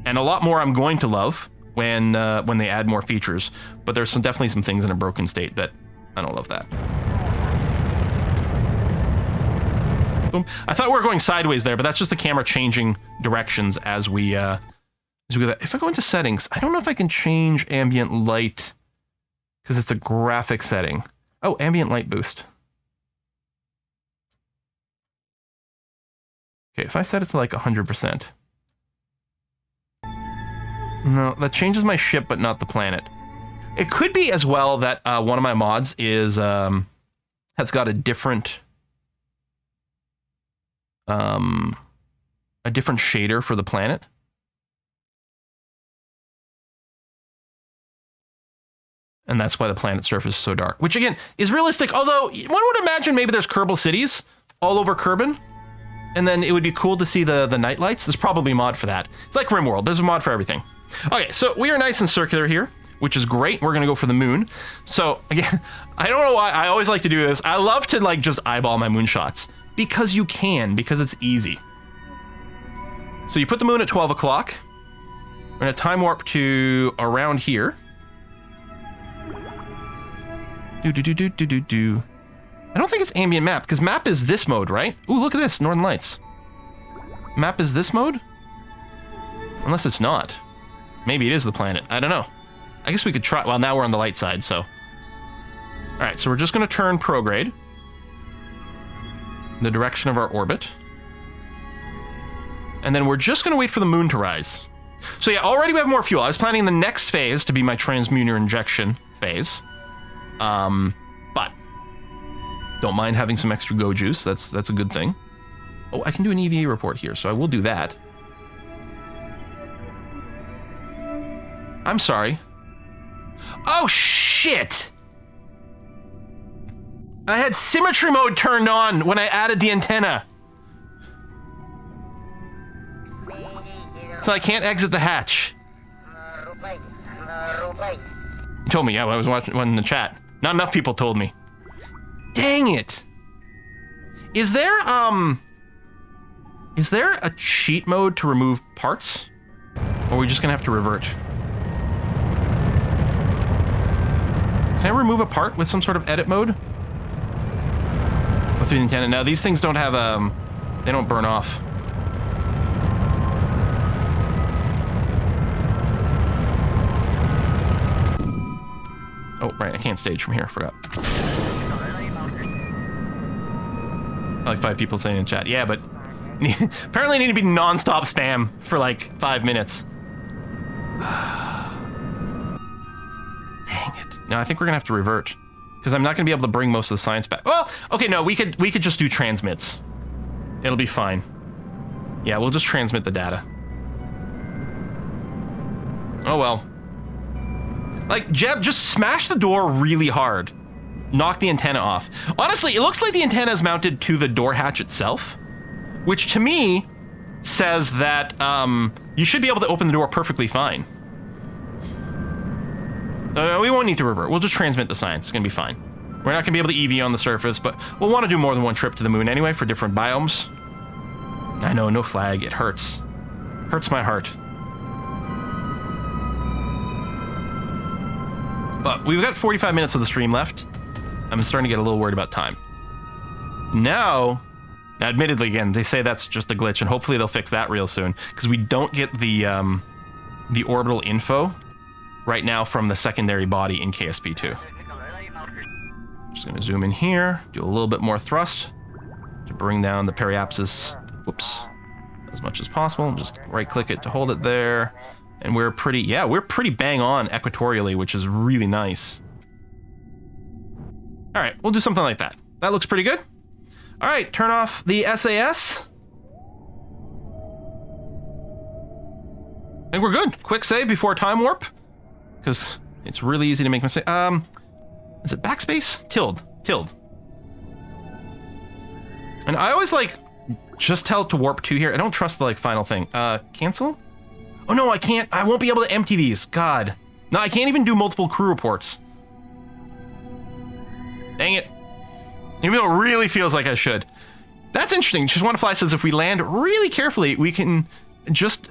and a lot more I'm going to love when they add more features. But there's definitely some things in a broken state that I don't love that. Boom. I thought we were going sideways there, but that's just the camera changing directions as we go. If I go into settings, I don't know if I can change ambient light because it's a graphic setting. Oh, ambient light boost. Okay, if I set it to like 100%. No, that changes my ship, but not the planet. It could be as well that one of my mods is has got a different shader for the planet. And that's why the planet surface is so dark. Which, again, is realistic, although one would imagine maybe there's Kerbal cities all over Kerbin. And then it would be cool to see the night lights. There's probably a mod for that. It's like RimWorld. There's a mod for everything. Okay, so we are nice and circular here, which is great. We're going to go for the moon. So, again, I don't know why I always like to do this. I love to, like, just eyeball my moonshots. Because you can. Because it's easy. So you put the moon at 12 o'clock. We're going to time warp to around here. I don't think it's ambient map, because map is this mode, right? Ooh, look at this, Northern Lights. Map is this mode? Unless it's not. Maybe it is the planet. I don't know. I guess we could try. Well, now we're on the light side, so. Alright, so we're just going to turn prograde. In the direction of our orbit. And then we're just going to wait for the moon to rise. So yeah, already we have more fuel. I was planning the next phase to be my transmuter injection phase. But don't mind having some extra go juice. That's a good thing. Oh, I can do an EVA report here, so I will do that. I'm sorry. Oh, shit! I had symmetry mode turned on when I added the antenna. So I can't exit the hatch. You told me, yeah, I was watching in the chat. Not enough people told me. Dang it. Is there a cheat mode to remove parts? Or are we just gonna have to revert? Can I remove a part with some sort of edit mode? With the antenna. Now these things don't have they don't burn off. Oh, right, I can't stage from here, forgot. Like 5 people saying in chat. Yeah, but apparently need to be non-stop spam for like 5 minutes. Dang it. No, I think we're gonna have to revert. Because I'm not going to be able to bring most of the science back. Well, okay, no, we could just do transmits. It'll be fine. Yeah, we'll just transmit the data. Oh, well. Like, Jeb, just smash the door really hard. Knock the antenna off. Honestly, it looks like the antenna is mounted to the door hatch itself, which to me says that you should be able to open the door perfectly fine. We won't need to revert. We'll just transmit the science. It's going to be fine. We're not going to be able to EV on the surface, but we'll want to do more than one trip to the moon anyway for different biomes. I know, no flag. It hurts. Hurts my heart. But we've got 45 minutes of the stream left. I'm starting to get a little worried about time. Now, admittedly, again, they say that's just a glitch, and hopefully they'll fix that real soon, because we don't get the orbital info right now from the secondary body in KSP2. Just going to zoom in here, do a little bit more thrust to bring down the periapsis, whoops, as much as possible. Just right-click it to hold it there. And we're pretty bang on equatorially, which is really nice. All right, we'll do something like that. That looks pretty good. All right, turn off the SAS. I think we're good. Quick save before time warp, because it's really easy to make mistakes. Is it backspace? Tilde. And I always just tell it to warp 2 here. I don't trust the final thing. Cancel? Oh no, I can't. I won't be able to empty these. God. No, I can't even do multiple crew reports. Dang it. Even though it really feels like I should. That's interesting. Just Want to Fly says if we land really carefully, we can just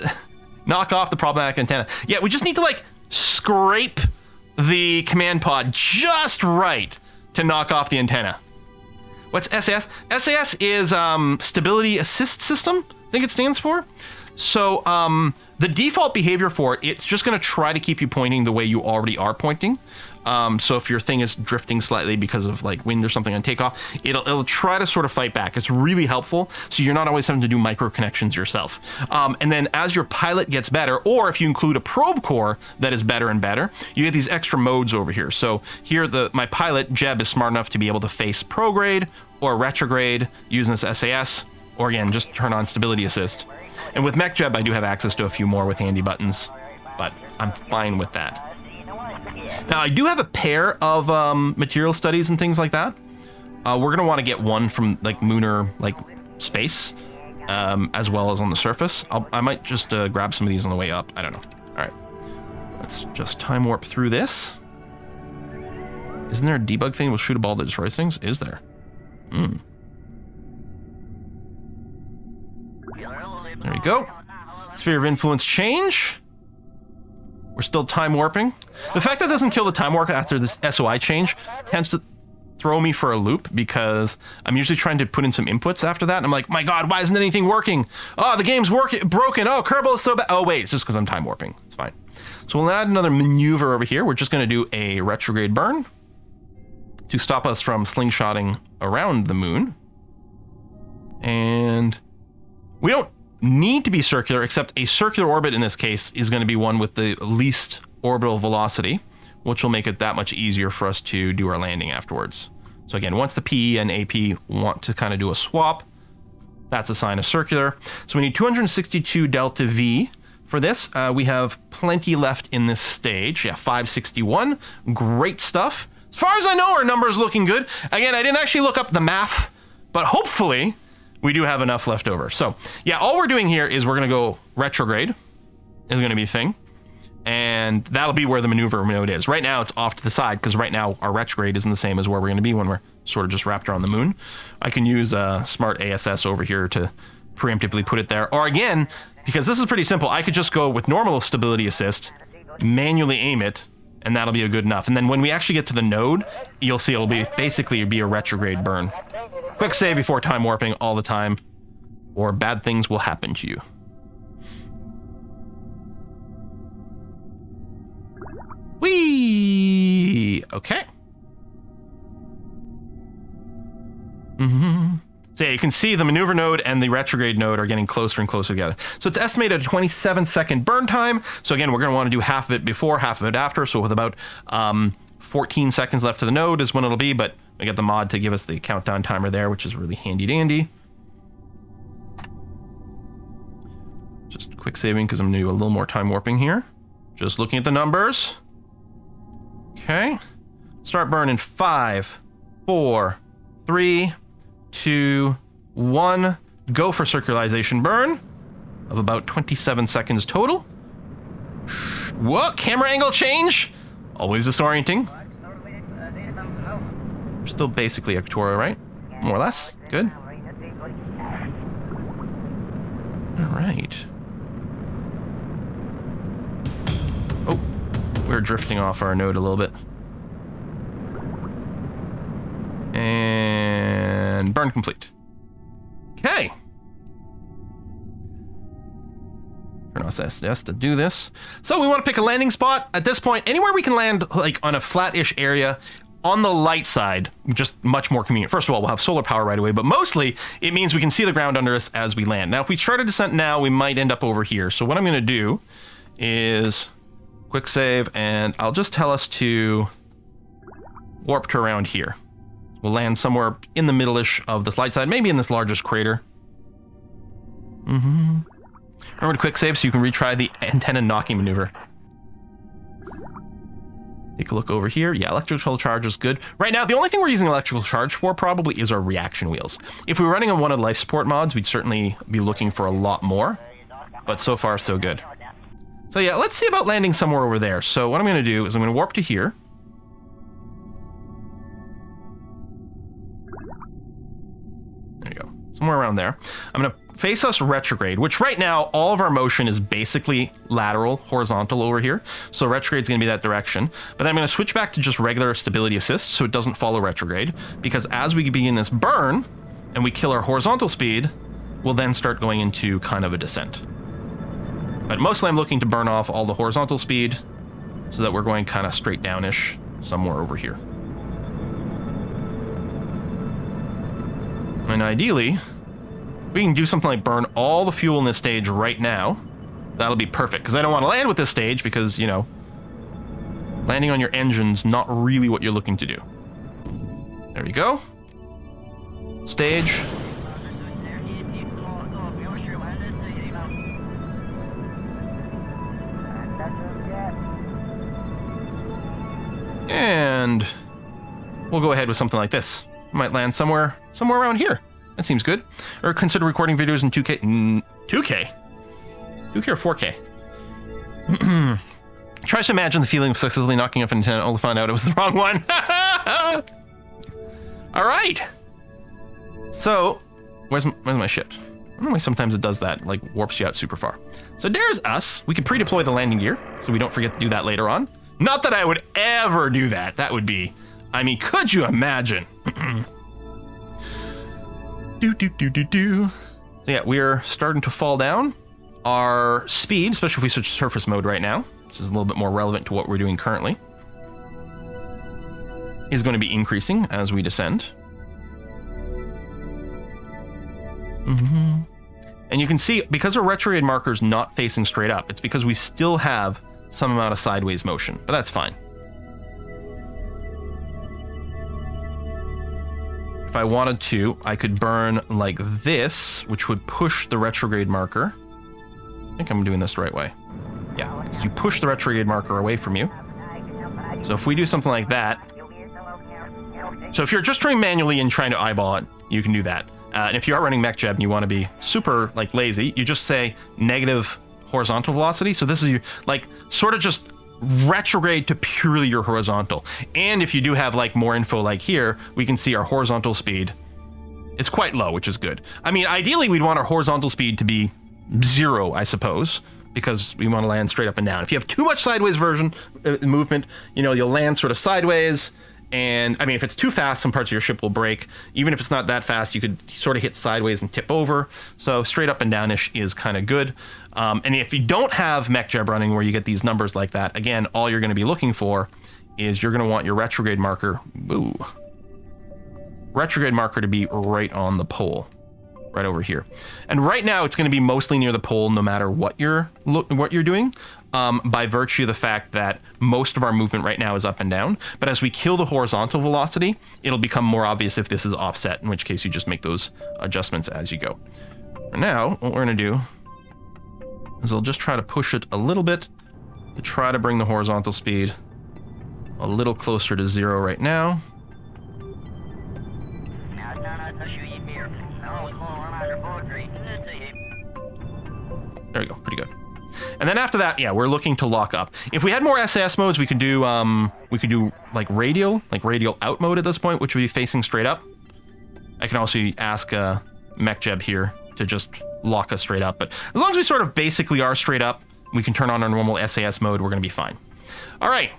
knock off the problematic antenna. Yeah, we just need to scrape the command pod just right to knock off the antenna. What's SAS? SAS is Stability Assist System, I think it stands for. So the default behavior for it, it's just going to try to keep you pointing the way you already are pointing. So if your thing is drifting slightly because of wind or something on takeoff, it'll try to sort of fight back. It's really helpful, so you're not always having to do micro connections yourself. And then as your pilot gets better, or if you include a probe core that is better and better, you get these extra modes over here. So here, my pilot, Jeb, is smart enough to be able to face prograde or retrograde using this SAS, or again, just turn on Stability Assist. And with MechJeb, I do have access to a few more with handy buttons, but I'm fine with that. Now, I do have a pair of material studies and things like that. We're going to want to get one from lunar space, as well as on the surface. I might just grab some of these on the way up. I don't know. All right. Let's just time warp through this. Isn't there a debug thing? We'll shoot a ball that destroys things? Is there? There we go. Sphere of influence change. We're still time warping. The fact that it doesn't kill the time warp after this SOI change tends to throw me for a loop, because I'm usually trying to put in some inputs after that, and I'm like, my god, why isn't anything working? Oh, the game's broken. Oh, Kerbal is so bad. Oh, wait, it's just because I'm time warping. It's fine. So we'll add another maneuver over here. We're just going to do a retrograde burn to stop us from slingshotting around the moon. And we don't need to be circular, except a circular orbit in this case is going to be one with the least orbital velocity, which will make it that much easier for us to do our landing afterwards. So again, once the PE and AP want to kind of do a swap, that's a sign of circular. So we need 262 delta V for this. We have plenty left in this stage. Yeah, 561. Great stuff. As far as I know, our number is looking good. Again, I didn't actually look up the math, but hopefully we do have enough left over. So yeah, all we're doing here is we're going to go retrograde is going to be a thing. And that'll be where the maneuver node is. Right now, it's off to the side, because right now our retrograde isn't the same as where we're going to be when we're sort of just wrapped around the moon. I can use smart ASS over here to preemptively put it there. Or again, because this is pretty simple, I could just go with normal stability assist, manually aim it, and that'll be good enough. And then when we actually get to the node, you'll see it'll be basically a retrograde burn. Quick save before time warping all the time, or bad things will happen to you. Whee! Okay. So yeah, you can see the maneuver node and the retrograde node are getting closer and closer together. So it's estimated a 27-second burn time. So again, we're going to want to do half of it before, half of it after. So with about 14 seconds left to the node is when it'll be, but we got the mod to give us the countdown timer there, which is really handy dandy. Just quick saving because I'm going to do a little more time warping here. Just looking at the numbers. Okay. Start burn in 5, 4, 3, 2, 1. Go for circularization burn of about 27 seconds total. Whoa, camera angle change. Always disorienting. We're still basically Equatorial, right? More or less. Good. All right. Oh, we're drifting off our node a little bit. And burn complete. Okay. Turn off SS to do this. So we want to pick a landing spot. At this point, anywhere we can land like on a flat-ish area on the light side, just much more convenient. First of all, we'll have solar power right away, but mostly it means we can see the ground under us as we land. Now, if we start a descent now, we might end up over here. So what I'm going to do is quick save, and I'll just tell us to warp to around here. We'll land somewhere in the middle-ish of this light side, maybe in this largest crater. Remember to quick save so you can retry the antenna knocking maneuver. Take a look over here. Yeah, electrical charge is good. Right now, the only thing we're using electrical charge for probably is our reaction wheels. If we were running on one of the life support mods, we'd certainly be looking for a lot more. But so far, so good. So yeah, let's see about landing somewhere over there. So what I'm going to do is I'm going to warp to here. There you go. Somewhere around there. I'm going to face us retrograde, which right now, all of our motion is basically lateral, horizontal over here. So retrograde is going to be that direction. But I'm going to switch back to just regular stability assist so it doesn't follow retrograde. Because as we begin this burn and we kill our horizontal speed, we'll then start going into kind of a descent. But mostly I'm looking to burn off all the horizontal speed so that we're going kind of straight downish somewhere over here. And ideally, we can do something like burn all the fuel in this stage right now. That'll be perfect, because I don't want to land with this stage because, you know, landing on your engine's not really what you're looking to do. There we go. Stage. And we'll go ahead with something like this. Might land somewhere around here. That seems good. Or consider recording videos in 2K. 2K? 2K or 4K? Tries to imagine the feeling of successfully knocking off an antenna, only found out it was the wrong one. All right. So, where's my ship? I don't know why sometimes it does that, like warps you out super far. So there's us. We can pre-deploy the landing gear, so we don't forget to do that later on. Not that I would ever do that. That would be, I mean, could you imagine? So yeah, we are starting to fall down. Our speed, especially if we switch to surface mode right now, which is a little bit more relevant to what we're doing currently, is going to be increasing as we descend. And you can see, because our retrograde marker is not facing straight up, it's because we still have some amount of sideways motion, but that's fine. If I wanted to, I could burn like this, which would push the retrograde marker. I think I'm doing this the right way. Yeah, because you push the retrograde marker away from you. So if we do something like that, so if you're just doing manually and trying to eyeball it, you can do that. And if you are running MechJeb and you want to be super like lazy, you just say negative horizontal velocity. So this is your, like, sort of just retrograde to purely your horizontal. And if you do have like more info like here, we can see our horizontal speed. It's quite low, which is good. I mean, ideally we'd want our horizontal speed to be 0, I suppose, because we want to land straight up and down. If you have too much sideways movement, you know, you'll land sort of sideways. And I mean, if it's too fast, some parts of your ship will break. Even if it's not that fast, you could sort of hit sideways and tip over. So straight up and downish is kind of good. And if you don't have MechJeb running where you get these numbers like that, again, all you're going to be looking for is you're going to want your retrograde marker, retrograde marker to be right on the pole, right over here. And right now it's going to be mostly near the pole no matter what you're doing. by virtue of the fact that most of our movement right now is up and down. But as we kill the horizontal velocity, it'll become more obvious if this is offset, in which case you just make those adjustments as you go. For now, what we're going to do is I'll just try to push it a little bit to try to bring the horizontal speed a little closer to 0 right now. There we go, pretty good. And then after that, yeah, we're looking to lock up. If we had more SAS modes, we could do like radial out mode at this point, which would be facing straight up. I can also ask MechJeb here to just lock us straight up. But as long as we sort of basically are straight up, we can turn on our normal SAS mode, we're going to be fine. All right,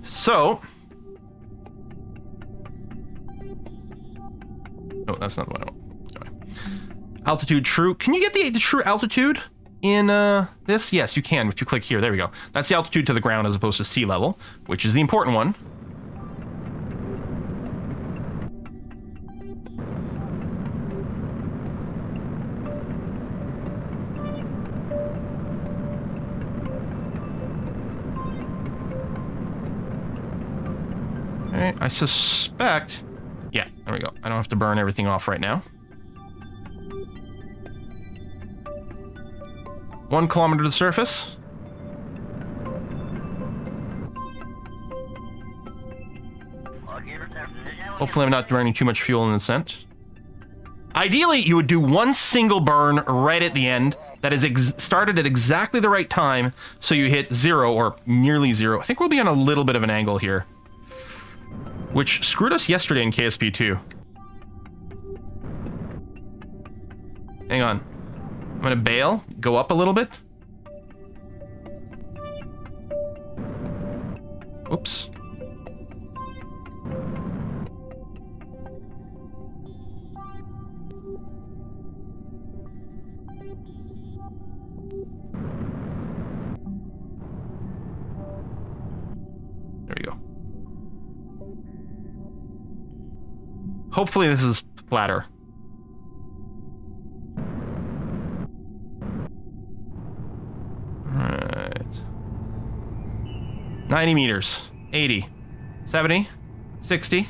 so... Oh, that's not what I want. Sorry. Altitude true. Can you get the true altitude in this? Yes, you can if you click here. There we go. That's the altitude to the ground as opposed to sea level, which is the important one. Okay, I suspect... Yeah, there we go. I don't have to burn everything off right now. 1 kilometer to the surface. Hopefully I'm not burning too much fuel in the descent. Ideally, you would do one single burn right at the end that is started at exactly the right time, so you hit 0 or nearly 0. I think we'll be on a little bit of an angle here, which screwed us yesterday in KSP2. Hang on. I'm gonna bail, go up a little bit. Oops. There we go. Hopefully this is flatter. Alright. 90 meters. 80. 70. 60.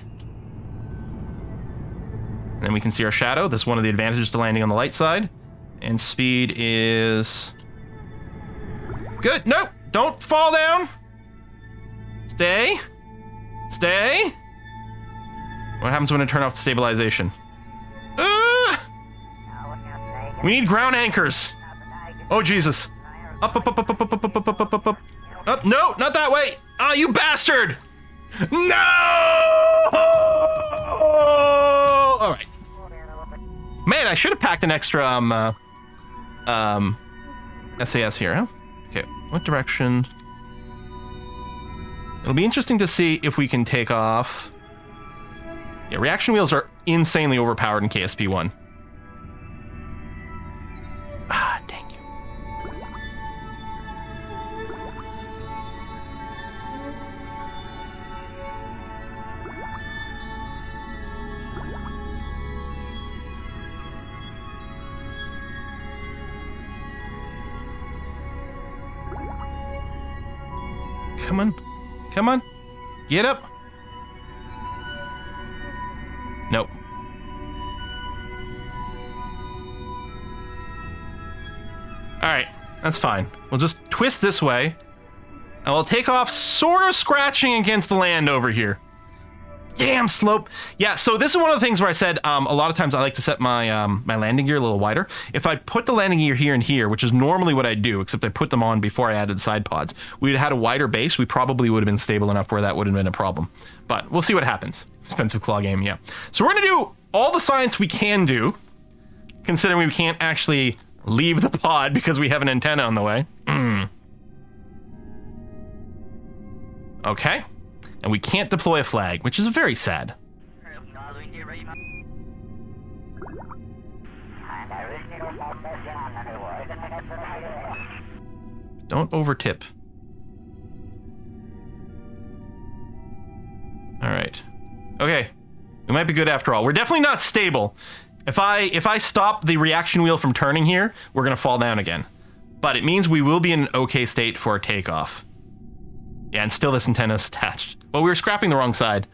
And then we can see our shadow. This is one of the advantages to landing on the light side. And speed is... Good. Nope. Don't fall down. Stay. Stay. What happens when I turn off the stabilization? We need ground anchors. Oh, Jesus. Up, up, up, up, up, up, up, up, up, up, up, up. Up. No, not that way. Ah, you bastard. No! All right. Man, I should have packed an extra SAS here, huh? Okay, what direction? It'll be interesting to see if we can take off. Yeah, reaction wheels are insanely overpowered in KSP1. Ah, dang you. Come on. Come on. Get up. Nope. Alright, that's fine. We'll just twist this way, and we'll take off sort of scratching against the land over here. Damn slope. Yeah, so this is one of the things where I said a lot of times I like to set my my landing gear a little wider. If I put the landing gear here and here, which is normally what I do, except I put them on before I added side pods, we'd had a wider base, we probably would have been stable enough where that would have been a problem. But we'll see what happens. Expensive claw game, yeah. So we're going to do all the science we can do, considering we can't actually leave the pod because we have an antenna on the way. Okay. And we can't deploy a flag, which is very sad. Don't overtip. All right. Okay. We might be good after all. We're definitely not stable. If I stop the reaction wheel from turning here, we're going to fall down again. but it means we will be in an okay state for takeoff. Yeah, and still this antenna is attached. Well, we were scrapping the wrong side.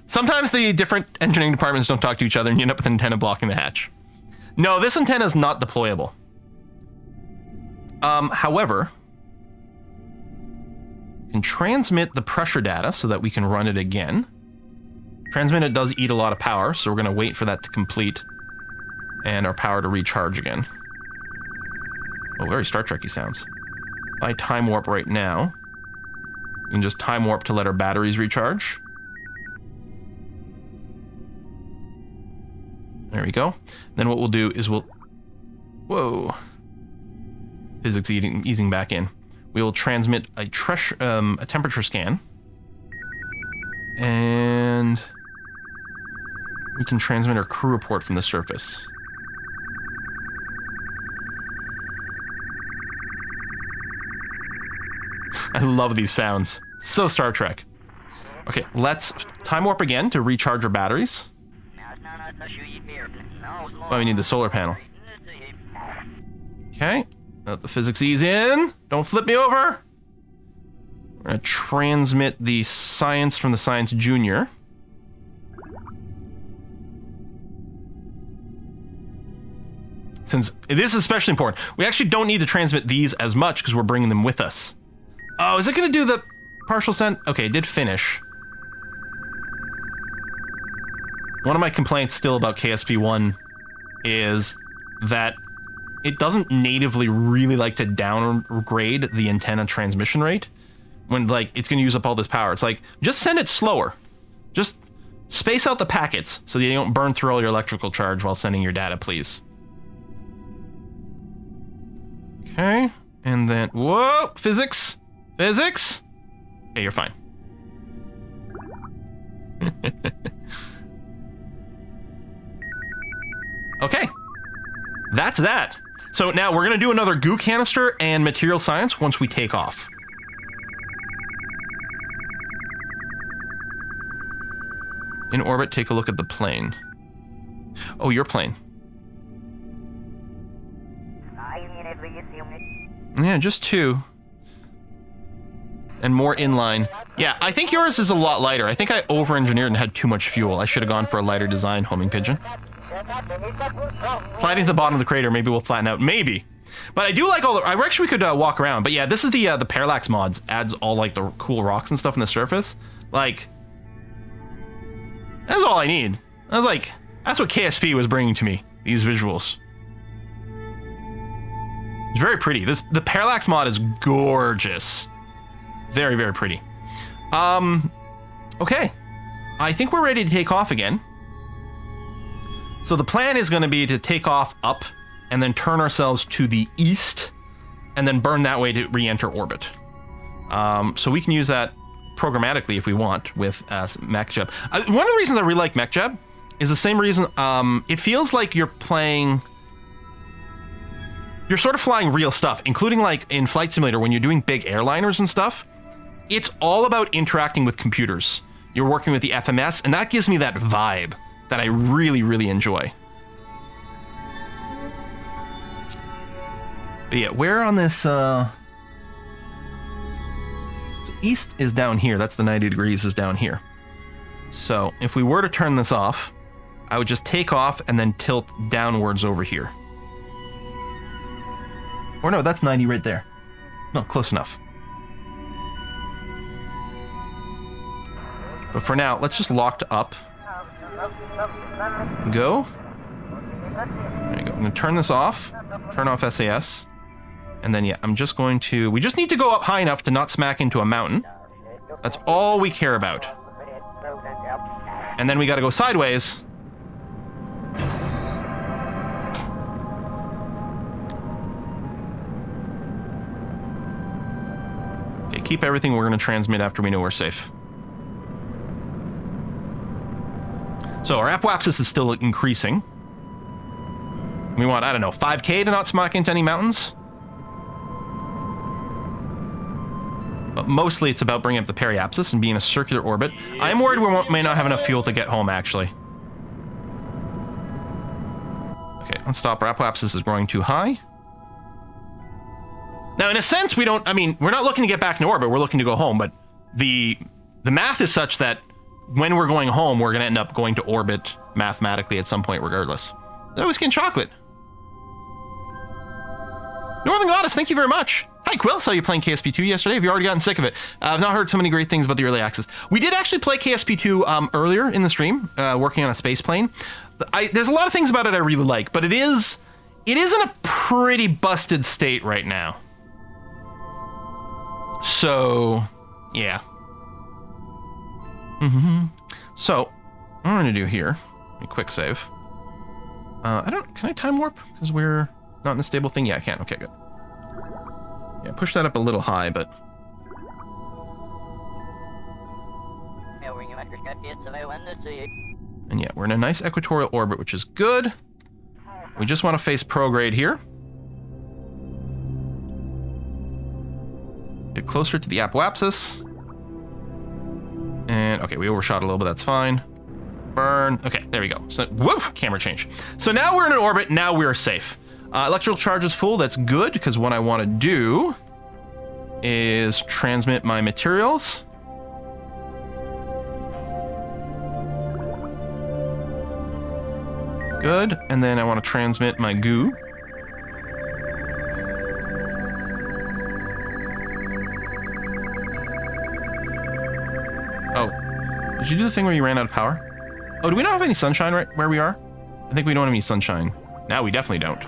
Sometimes the different engineering departments don't talk to each other and you end up with an antenna blocking the hatch. No, this antenna is not deployable. However, we can transmit the pressure data so that we can run it again. Transmit it does eat a lot of power, so we're going to wait for that to complete and our power to recharge again. Oh, very Star Trek-y sounds. If I time warp right now, we can just time warp to let our batteries recharge. There we go. Then what we'll do is we'll... Whoa. Physics easing back in. We will transmit a temperature scan. And we can transmit our crew report from the surface. I love these sounds. So Star Trek. Okay, let's time warp again to recharge our batteries. Oh, we need the solar panel. Okay, let the physics ease in. Don't flip me over. We're going to transmit the science from the Science Junior. Since this is especially important, we actually don't need to transmit these as much because we're bringing them with us. Oh, is it going to do the partial send? Okay, it did finish. One of my complaints still about KSP1 is that it doesn't natively really like to downgrade the antenna transmission rate when, like, it's going to use up all this power. It's like, just send it slower. Just space out the packets so that you don't burn through all your electrical charge while sending your data, please. Okay, and then, whoa, physics. Physics? Okay, you're fine. Okay, that's that. So now we're going to do another goo canister and material science once we take off. In orbit, take a look at the plane. Oh, your plane. Yeah, just 2. And more inline. Yeah, I think yours is a lot lighter. I think I over-engineered and had too much fuel. I should have gone for a lighter design, homing pigeon. Sliding to the bottom of the crater, maybe we'll flatten out. Maybe. But I do like all the... Actually, we could walk around. But yeah, this is the parallax mods. Adds all, like, the cool rocks and stuff on the surface. Like... That's all I need. I was like... That's what KSP was bringing to me. These visuals. It's very pretty. The parallax mod is gorgeous. Very, very pretty. Okay. I think we're ready to take off again. So the plan is going to be to take off up and then turn ourselves to the east and then burn that way to re-enter orbit. So we can use that programmatically if we want with MechJeb. One of the reasons I really like MechJeb is the same reason it feels like you're playing... You're sort of flying real stuff, including like in Flight Simulator when you're doing big airliners and stuff. It's all about interacting with computers. You're working with the FMS, and that gives me that vibe that I really, really enjoy. But yeah, where on this... East is down here. That's the 90 degrees is down here. So if we were to turn this off, I would just take off and then tilt downwards over here. Or no, that's 90 right there. No, close enough. But for now, let's just lock to up. Go. There you go. I'm going to turn this off. Turn off SAS. And then, yeah, I'm just going to... We just need to go up high enough to not smack into a mountain. That's all we care about. And then we got to go sideways. Okay, keep everything we're going to transmit after we know we're safe. So our apoapsis is still increasing. We want, I don't know, 5K to not smack into any mountains. But mostly it's about bringing up the periapsis and being in a circular orbit. I'm worried we may not have enough fuel to get home, actually. Okay, let's stop. Our apoapsis is growing too high. Now, in a sense, we're not looking to get back in orbit. We're looking to go home, but the math is such that when we're going home, we're going to end up going to orbit mathematically at some point regardless. That was Whiskey and Chocolate. Northern Goddess, thank you very much. Hi, Quill. Saw you playing KSP2 yesterday. Have you already gotten sick of it? I've not heard so many great things about the early access. We did actually play KSP2 earlier in the stream, working on a space plane. There's a lot of things about it I really like, but it is in a pretty busted state right now. So, yeah. So, what I'm going to do here, a quick save. Can I time warp? Because we're not in the stable thing? Yeah, I can. Okay, good. Yeah, push that up a little high, but... And yeah, we're in a nice equatorial orbit, which is good. We just want to face prograde here. Get closer to the apoapsis. And, okay, we overshot a little bit, that's fine. Burn. Okay, there we go. So, whoop, camera change. So now we're in an orbit, now we're safe. Electrical charge is full, that's good, because what I want to do is transmit my materials. Good, and then I want to transmit my goo. Oh, did you do the thing where you ran out of power? Oh, do we not have any sunshine right where we are? I think we don't have any sunshine. Now we definitely don't.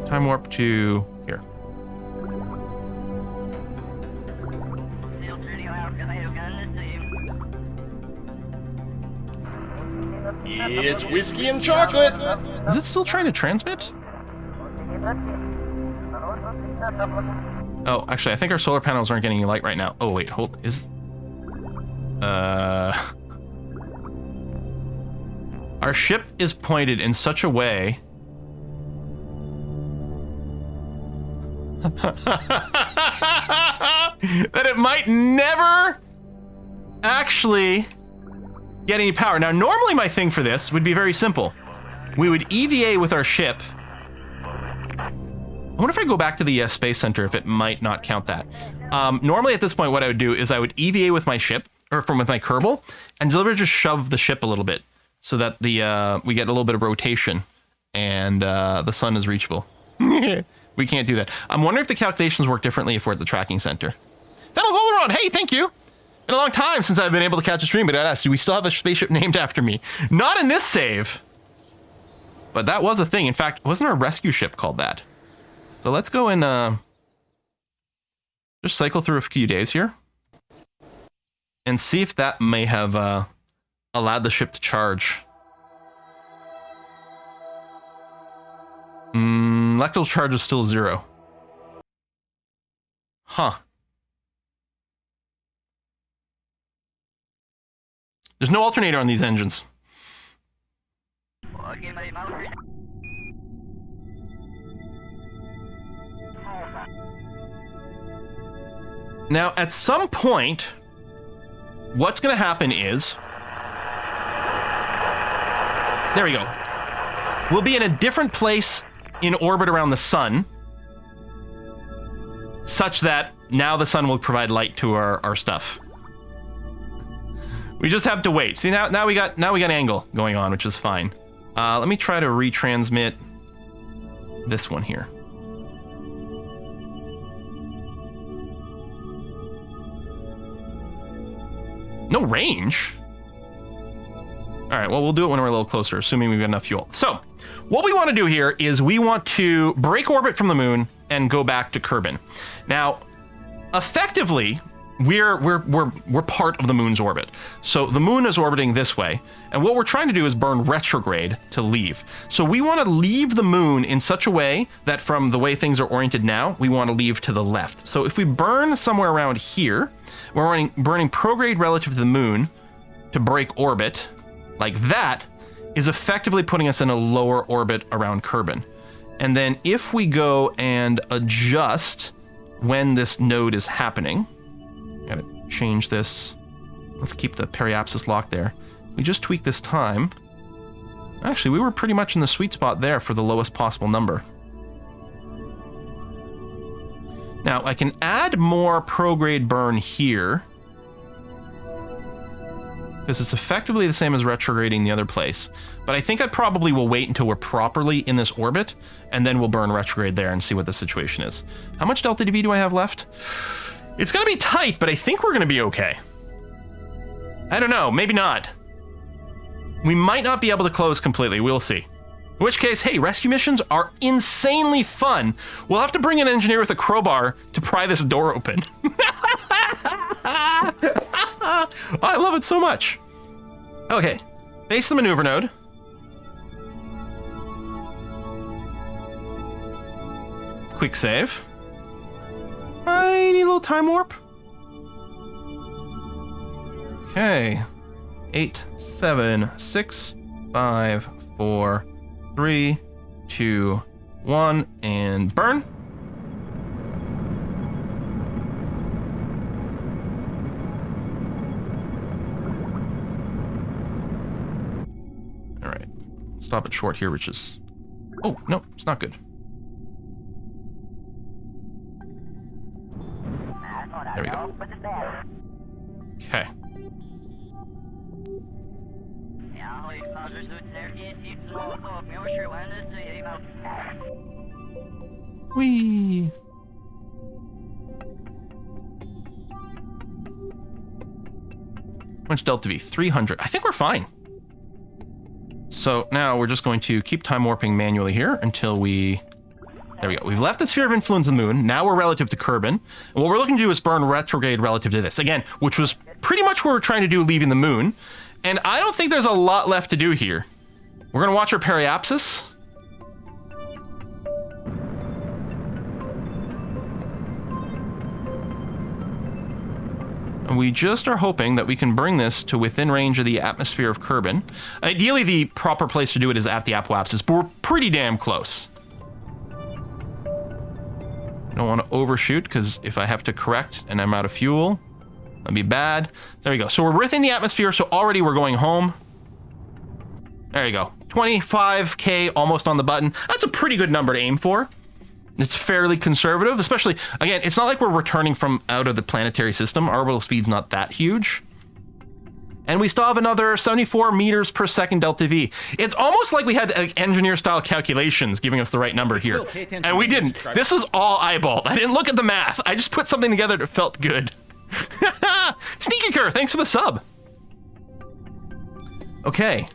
Time warp to here. It's Whiskey and Chocolate! Is it still trying to transmit? Oh, actually, I think our solar panels aren't getting any light right now. Oh, wait, hold... Our ship is pointed in such a way... that it might never actually get any power. Now, normally my thing for this would be very simple. We would EVA with our ship. I wonder if I go back to the Space Center, if it might not count that. Normally at this point, what I would do is I would EVA with my ship, or with my Kerbal, and deliberately just shove the ship a little bit so that the we get a little bit of rotation and the sun is reachable. We can't do that. I'm wondering if the calculations work differently if we're at the tracking center. Fennel Golderon, hey, thank you. Been a long time since I've been able to catch a stream, but I asked, do we still have a spaceship named after me? Not in this save. But that was a thing. In fact, wasn't our rescue ship called that? So let's go and just cycle through a few days here. And see if that may have allowed the ship to charge. Electrical charge is still 0. Huh. There's no alternator on these engines. Now, at some point, what's going to happen is... There we go. We'll be in a different place in orbit around the sun, such that now the sun will provide light to our stuff. We just have to wait. See, now we got angle going on, which is fine. Let me try to retransmit this one here. No range? All right, well, we'll do it when we're a little closer, assuming we've got enough fuel. So, what we want to do here is we want to break orbit from the moon and go back to Kerbin. Now, effectively, we're part of the moon's orbit. So the moon is orbiting this way, and what we're trying to do is burn retrograde to leave. So we want to leave the moon in such a way that from the way things are oriented now, we want to leave to the left. So if we burn somewhere around here, we're burning prograde relative to the moon to break orbit, like that, is effectively putting us in a lower orbit around Kerbin. And then if we go and adjust when this node is happening, gotta change this. Let's keep the periapsis locked there. We just tweak this time. Actually, we were pretty much in the sweet spot there for the lowest possible number. Now, I can add more prograde burn here, because it's effectively the same as retrograding the other place. But I think I probably will wait until we're properly in this orbit, and then we'll burn retrograde there and see what the situation is. How much delta dV do I have left? It's going to be tight, but I think we're going to be okay. I don't know, maybe not. We might not be able to close completely, we'll see. In which case, hey, rescue missions are insanely fun. We'll have to bring an engineer with a crowbar to pry this door open. I love it so much. Okay, face the maneuver node. Quick save. I need a little time warp. Okay. 8, 7, 6, 5, 4, 3, 2, 1, and burn. All right. Stop it short here, which is... Oh, no, it's not good. There we go. Okay. Whee! How much delta V? 300. I think we're fine. So now we're just going to keep time warping manually here until we... There we go. We've left the sphere of influence of the moon. Now we're relative to Kerbin. And what we're looking to do is burn retrograde relative to this. Again, which was pretty much what we're trying to do leaving the moon. And I don't think there's a lot left to do here. We're going to watch our periapsis. And we just are hoping that we can bring this to within range of the atmosphere of Kerbin. Ideally, the proper place to do it is at the apoapsis, but we're pretty damn close. I don't want to overshoot, because if I have to correct and I'm out of fuel, that'd be bad. There we go. So we're within the atmosphere, so already we're going home. There you go. 25K almost on the button. That's a pretty good number to aim for. It's fairly conservative, especially, again, it's not like we're returning from out of the planetary system. Our orbital speed's not that huge. And we still have another 74 meters per second delta V. It's almost like we had engineer-style calculations giving us the right number here. And we didn't. This was all eyeballed. I didn't look at the math. I just put something together that felt good. Sneaker, thanks for the sub. Okay.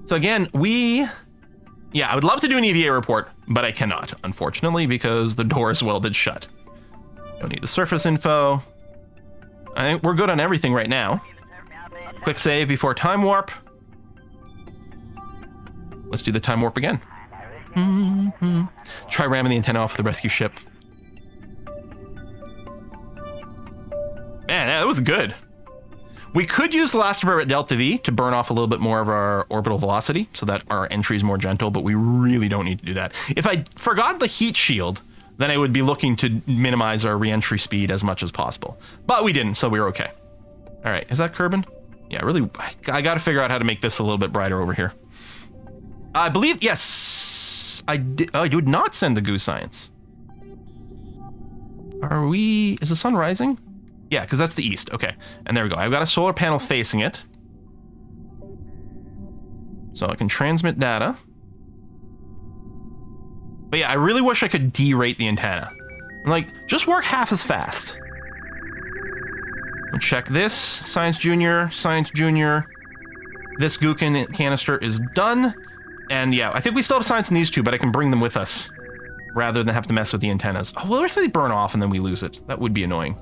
So again, yeah, I would love to do an EVA report, but I cannot, unfortunately, because the door is welded shut. Don't need the surface info. I think we're good on everything right now. Quick save before time warp. Let's do the time warp again. Try ramming the antenna off the rescue ship. Man, that was good. We could use the last of our delta V to burn off a little bit more of our orbital velocity so that our entry is more gentle, but we really don't need to do that. If I forgot the heat shield, then I would be looking to minimize our re-entry speed as much as possible. But we didn't, so we were okay. All right, is that Kerbin? Yeah, really, I got to figure out how to make this a little bit brighter over here. I believe, yes, I did. Oh, you would not send the goo science. Are we, is the sun rising? Yeah, because that's the east. Okay, and there we go. I've got a solar panel facing it. So I can transmit data. But yeah, I really wish I could derate the antenna. Like, just work half as fast. We'll check this. Science Junior, Science Junior. This goo canister is done. And yeah, I think we still have science in these two, but I can bring them with us rather than have to mess with the antennas. Oh, well, what if they burn off and then we lose it? That would be annoying.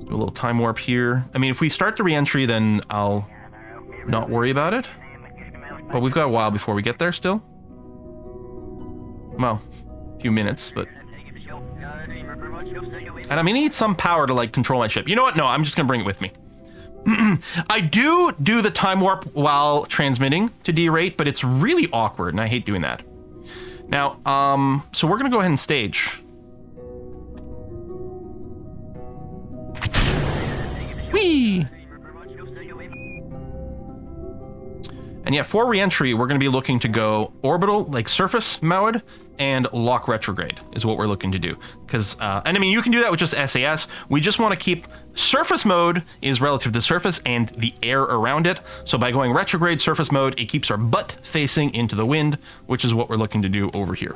Do a little time warp here. I mean, if we start the re-entry, then I'll not worry about it. But we've got a while before we get there still. Well, a few minutes, but... And I mean, I need some power to, like, control my ship. You know what? No, I'm just gonna bring it with me. I do the time warp while transmitting to derate, but it's really awkward, and I hate doing that. Now, so we're gonna go ahead and stage. Whee! And yeah, for re-entry, we're going to be looking to go orbital, like surface mode, and lock retrograde is what we're looking to do. Because, and I mean, you can do that with just SAS. We just want to keep surface mode is relative to surface and the air around it. So by going retrograde surface mode, it keeps our butt facing into the wind, which is what we're looking to do over here.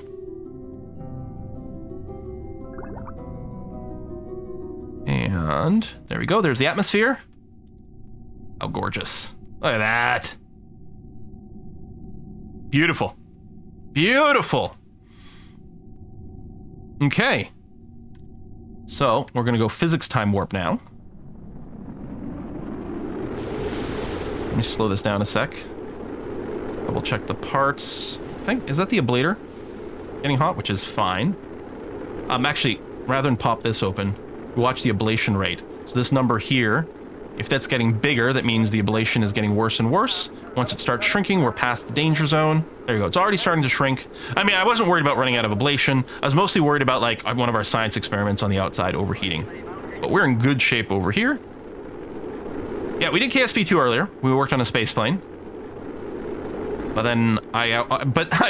And there we go. There's the atmosphere. Oh, gorgeous. Look at that. Beautiful. Beautiful. Okay. So, we're going to go physics time warp now. Let me slow this down a sec. Double check the parts. I think, is that the ablator? Getting hot, which is fine. Actually, rather than pop this open, watch the ablation rate. So this number here, if that's getting bigger, that means the ablation is getting worse and worse. Once it starts shrinking, we're past the danger zone. There you go. It's already starting to shrink. I mean, I wasn't worried about running out of ablation. I was mostly worried about, like, one of our science experiments on the outside overheating. But we're in good shape over here. Yeah, we did KSP2 earlier. We worked on a space plane. But then I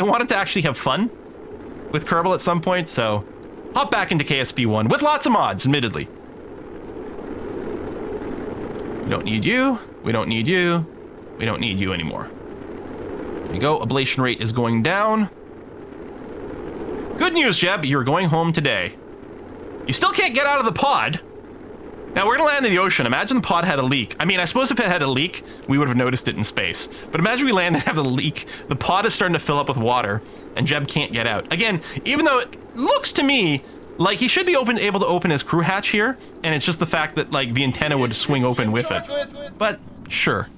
wanted to actually have fun with Kerbal at some point, so hop back into KSP1 with lots of mods, admittedly. We don't need you. We don't need you. We don't need you anymore. There you go. Ablation rate is going down. Good news, Jeb. You're going home today. You still can't get out of the pod. Now, we're going to land in the ocean. Imagine the pod had a leak. I mean, I suppose if it had a leak, we would have noticed it in space. But imagine we land and have a leak. The pod is starting to fill up with water, and Jeb can't get out. Again, even though it looks to me like he should be able to open his crew hatch here, and it's just the fact that, like, the antenna would swing open with it. But, sure.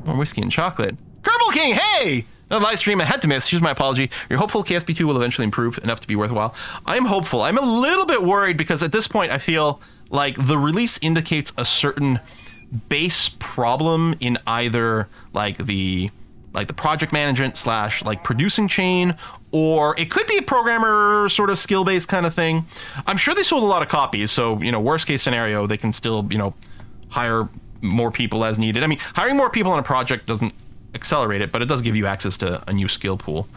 More whiskey and chocolate. Kerbal King, hey! The live stream I had to miss. Here's my apology. You're hopeful KSP2 will eventually improve enough to be worthwhile. I'm hopeful. I'm a little bit worried because at this point I feel like the release indicates a certain base problem in either like the project management / like producing chain, or it could be a programmer sort of skill-based kind of thing. I'm sure they sold a lot of copies, so, you know, worst case scenario, they can still, you know, hire more people as needed. I mean, hiring more people on a project doesn't accelerate it, but it does give you access to a new skill pool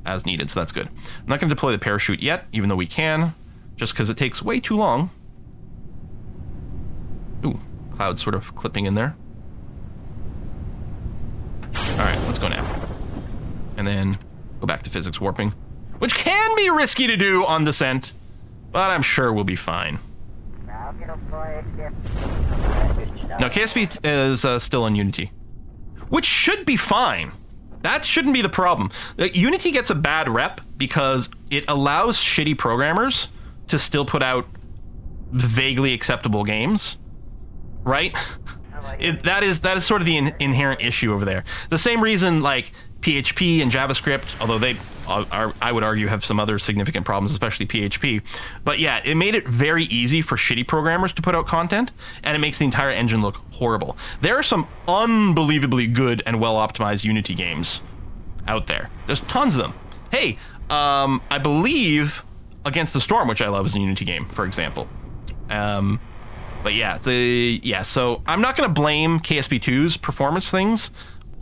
as needed, so that's good. I'm not going to deploy the parachute yet, even though we can, just because it takes way too long. Ooh, cloud sort of clipping in there. Alright, let's go now. And then go back to physics warping, which can be risky to do on descent, but I'm sure we'll be fine. Now, KSP is still on Unity, which should be fine. That shouldn't be the problem. Unity gets a bad rep because it allows shitty programmers to still put out vaguely acceptable games, right? That is sort of the inherent issue over there. The same reason, like, PHP and JavaScript, although they I would argue have some other significant problems, especially PHP. But yeah, it made it very easy for shitty programmers to put out content, and it makes the entire engine look horrible. There are some unbelievably good and well-optimized Unity games out there. There's tons of them. Hey, I believe Against the Storm, which I love, is a Unity game, for example. But yeah, so I'm not going to blame KSP2's performance things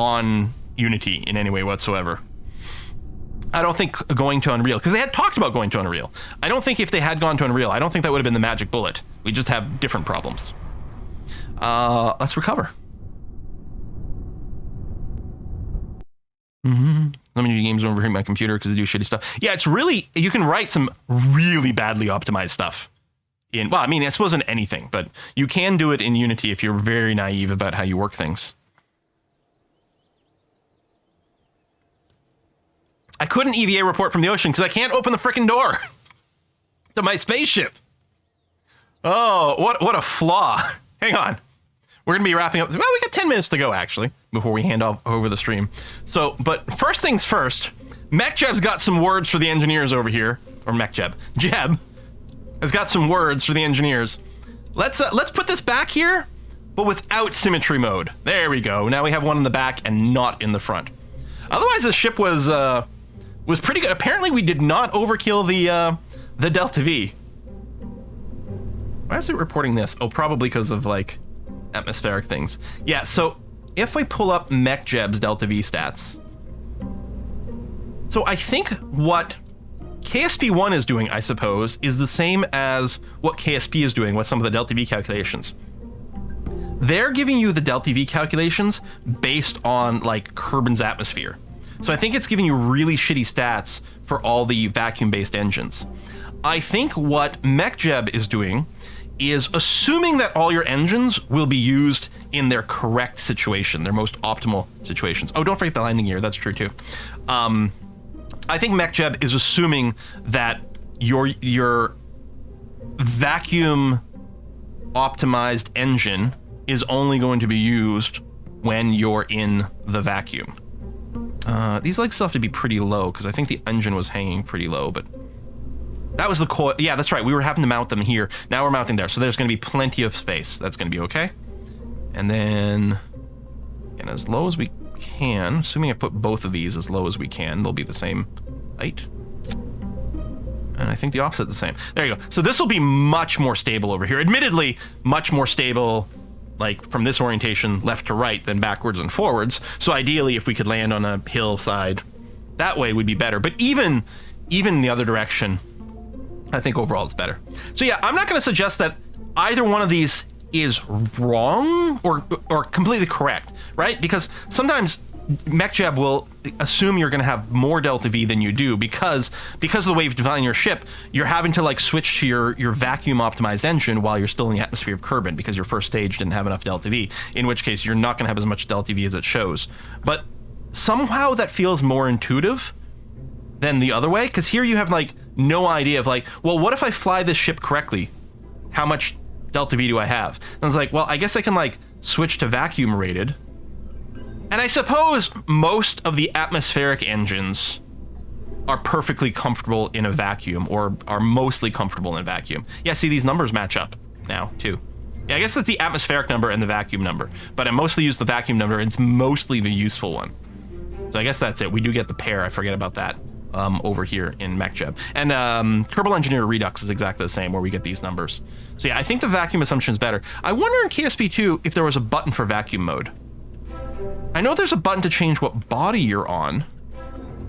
on Unity in any way whatsoever. I don't think going to Unreal, because they had talked about going to Unreal. I don't think if they had gone to Unreal, I don't think that would have been the magic bullet. We just have different problems. Let's recover. Let me do games overheating my computer because they do shitty stuff. Yeah, it's really, you can write some really badly optimized stuff in, well, I mean, I suppose in anything, but you can do it in Unity if you're very naive about how you work things. I couldn't EVA report from the ocean because I can't open the frickin' door to my spaceship. Oh, what a flaw. Hang on. We're going to be wrapping up. Well, we got 10 minutes to go, actually, before we hand off over the stream. So, but first things first, MechJeb's got some words for the engineers over here. Or MechJeb. Jeb has got some words for the engineers. Let's put this back here, but without symmetry mode. There we go. Now we have one in the back and not in the front. Otherwise, the ship was pretty good. Apparently, we did not overkill the Delta V. Why is it reporting this? Oh, probably because of, like, atmospheric things. Yeah, so if I pull up MechJeb's Delta V stats, so I think what KSP1 is doing, I suppose, is the same as what KSP is doing with some of the Delta V calculations. They're giving you the Delta V calculations based on like Kerbin's atmosphere. So I think it's giving you really shitty stats for all the vacuum-based engines. I think what MechJeb is doing is assuming that all your engines will be used in their correct situation, their most optimal situations. Oh, don't forget the landing gear. That's true too. I think MechJeb is assuming that your vacuum optimized engine is only going to be used when you're in the vacuum. These legs still have to be pretty low because I think the engine was hanging pretty low, but that was the coil. Yeah, that's right. We were having to mount them here. Now we're mounting there. So there's going to be plenty of space. That's going to be okay. And then, and as low as we can, assuming I put both of these as low as we can, they'll be the same height. And I think the opposite is the same. There you go. So this will be much more stable over here. Admittedly, much more stable, like from this orientation, left to right than backwards and forwards. So ideally, if we could land on a hillside, that way would be better. But even the other direction, I think overall it's better. So yeah, I'm not going to suggest that either one of these is wrong or completely correct, right? Because sometimes MechJeb will assume you're going to have more Delta V than you do because of the way you've designed your ship, you're having to like switch to your vacuum optimized engine while you're still in the atmosphere of Kerbin because your first stage didn't have enough Delta V, in which case you're not going to have as much Delta V as it shows. But somehow that feels more intuitive than the other way, because here you have like no idea of like, well, what if I fly this ship correctly? How much Delta V do I have? And it's like, well, I guess I can like switch to vacuum rated. And I suppose most of the atmospheric engines are perfectly comfortable in a vacuum, or are mostly comfortable in a vacuum. Yeah, see, these numbers match up now, too. Yeah, I guess it's the atmospheric number and the vacuum number, but I mostly use the vacuum number, and it's mostly the useful one. So I guess that's it. We do get the pair, I forget about that, over here in MechJeb. And Kerbal Engineer Redux is exactly the same, where we get these numbers. So yeah, I think the vacuum assumption is better. I wonder in KSP2 if there was a button for vacuum mode. I know there's a button to change what body you're on,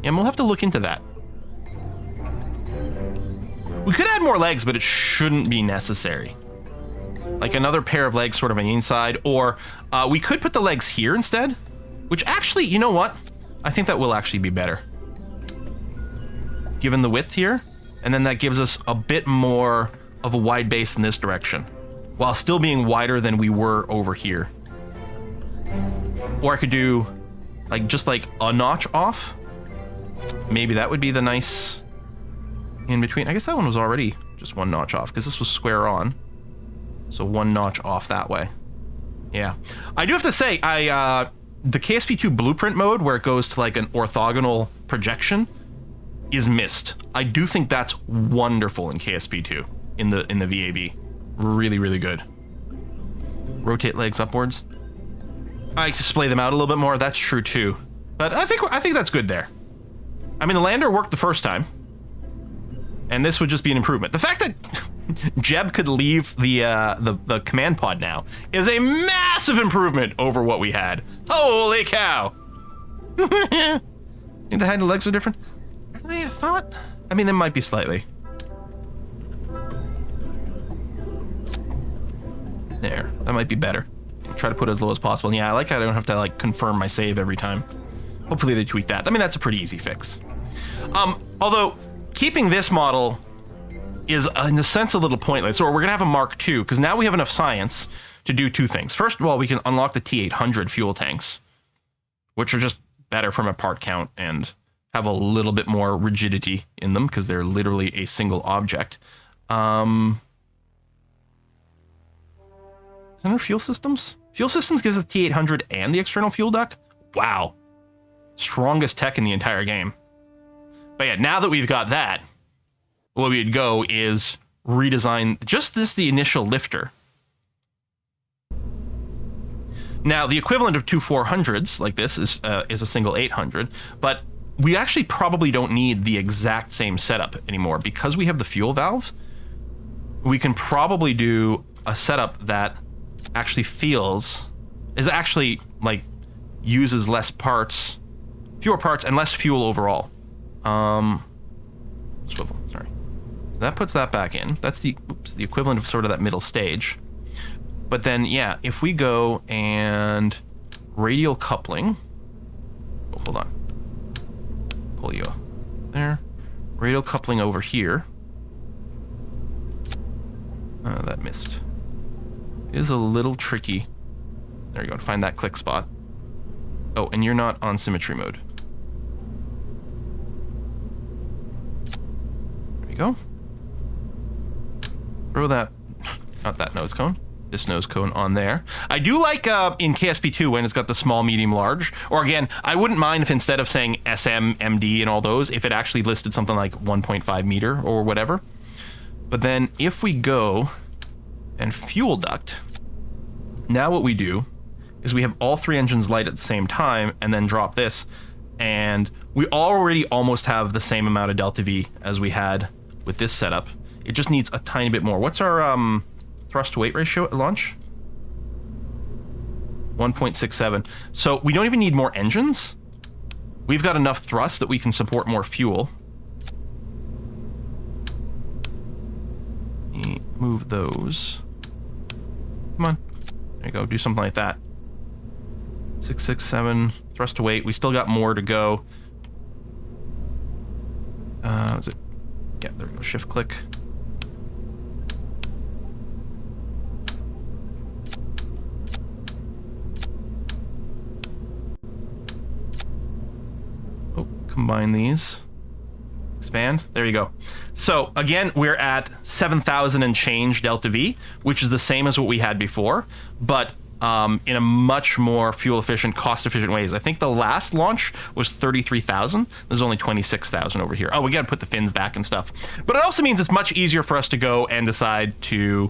and we'll have to look into that. We could add more legs, but it shouldn't be necessary. Like another pair of legs sort of on the inside, or we could put the legs here instead, which actually, you know what? I think that will actually be better. Given the width here, and then that gives us a bit more of a wide base in this direction, while still being wider than we were over here. Or I could do like just like a notch off. Maybe that would be the nice in between. I guess that one was already just one notch off because this was square on. So one notch off that way. Yeah. I do have to say, the KSP2 blueprint mode where it goes to like an orthogonal projection is missed. I do think that's wonderful in KSP2 in the VAB. Really, really good. Rotate legs upwards. I display them out a little bit more. That's true too, but I think that's good there. I mean, the lander worked the first time, and this would just be an improvement. The fact that Jeb could leave the command pod now is a massive improvement over what we had. Holy cow! Think the hind legs are different? Are they? I thought. I mean, they might be slightly. There, that might be better. Try to put it as low as possible. And yeah, I like how I don't have to like confirm my save every time. Hopefully they tweak that. I mean, that's a pretty easy fix. Although keeping this model is in a sense a little pointless. Or we're gonna have a Mark II because now we have enough science to do two things. First of all, we can unlock the T800 fuel tanks, which are just better from a part count and have a little bit more rigidity in them because they're literally a single object. Center fuel systems? Fuel systems gives us the T800 and the external fuel duct? Wow. Strongest tech in the entire game. But yeah, now that we've got that, what we'd go is redesign just the initial lifter. Now, the equivalent of two 400s like this is a single 800, but we actually probably don't need the exact same setup anymore. Because we have the fuel valve, we can probably do a setup that actually is actually like uses less parts, fewer parts, and less fuel overall. Swivel, sorry. So that puts that back in. That's the equivalent of sort of that middle stage. But then, yeah, if we go and radial coupling. Oh, hold on. Pull you there. Radial coupling over here. That missed. It is a little tricky. There you go, to find that click spot. Oh, and you're not on symmetry mode. There you go. Throw that, not that nose cone, this nose cone on there. I do like in KSP2 when it's got the small, medium, large. Or again, I wouldn't mind if instead of saying SM, MD, and all those, if it actually listed something like 1.5 meter or whatever. But then if we go and fuel duct, now what we do is we have all three engines light at the same time and then drop this, and we already almost have the same amount of delta V as we had with this setup. It just needs a tiny bit more. What's our thrust to weight ratio at launch? 1.67. So we don't even need more engines. We've got enough thrust that we can support more fuel. Move those. Come on. There you go. Do something like that. 667. Thrust to weight. We still got more to go. Is it? Yeah, there we go. Shift click. Oh, combine these. Expand. There you go. So again, we're at 7,000 and change delta V, which is the same as what we had before, but in a much more fuel efficient, cost efficient ways. I think the last launch was 33,000. There's only 26,000 over here. Oh, we got to put the fins back and stuff. But it also means it's much easier for us to go and decide to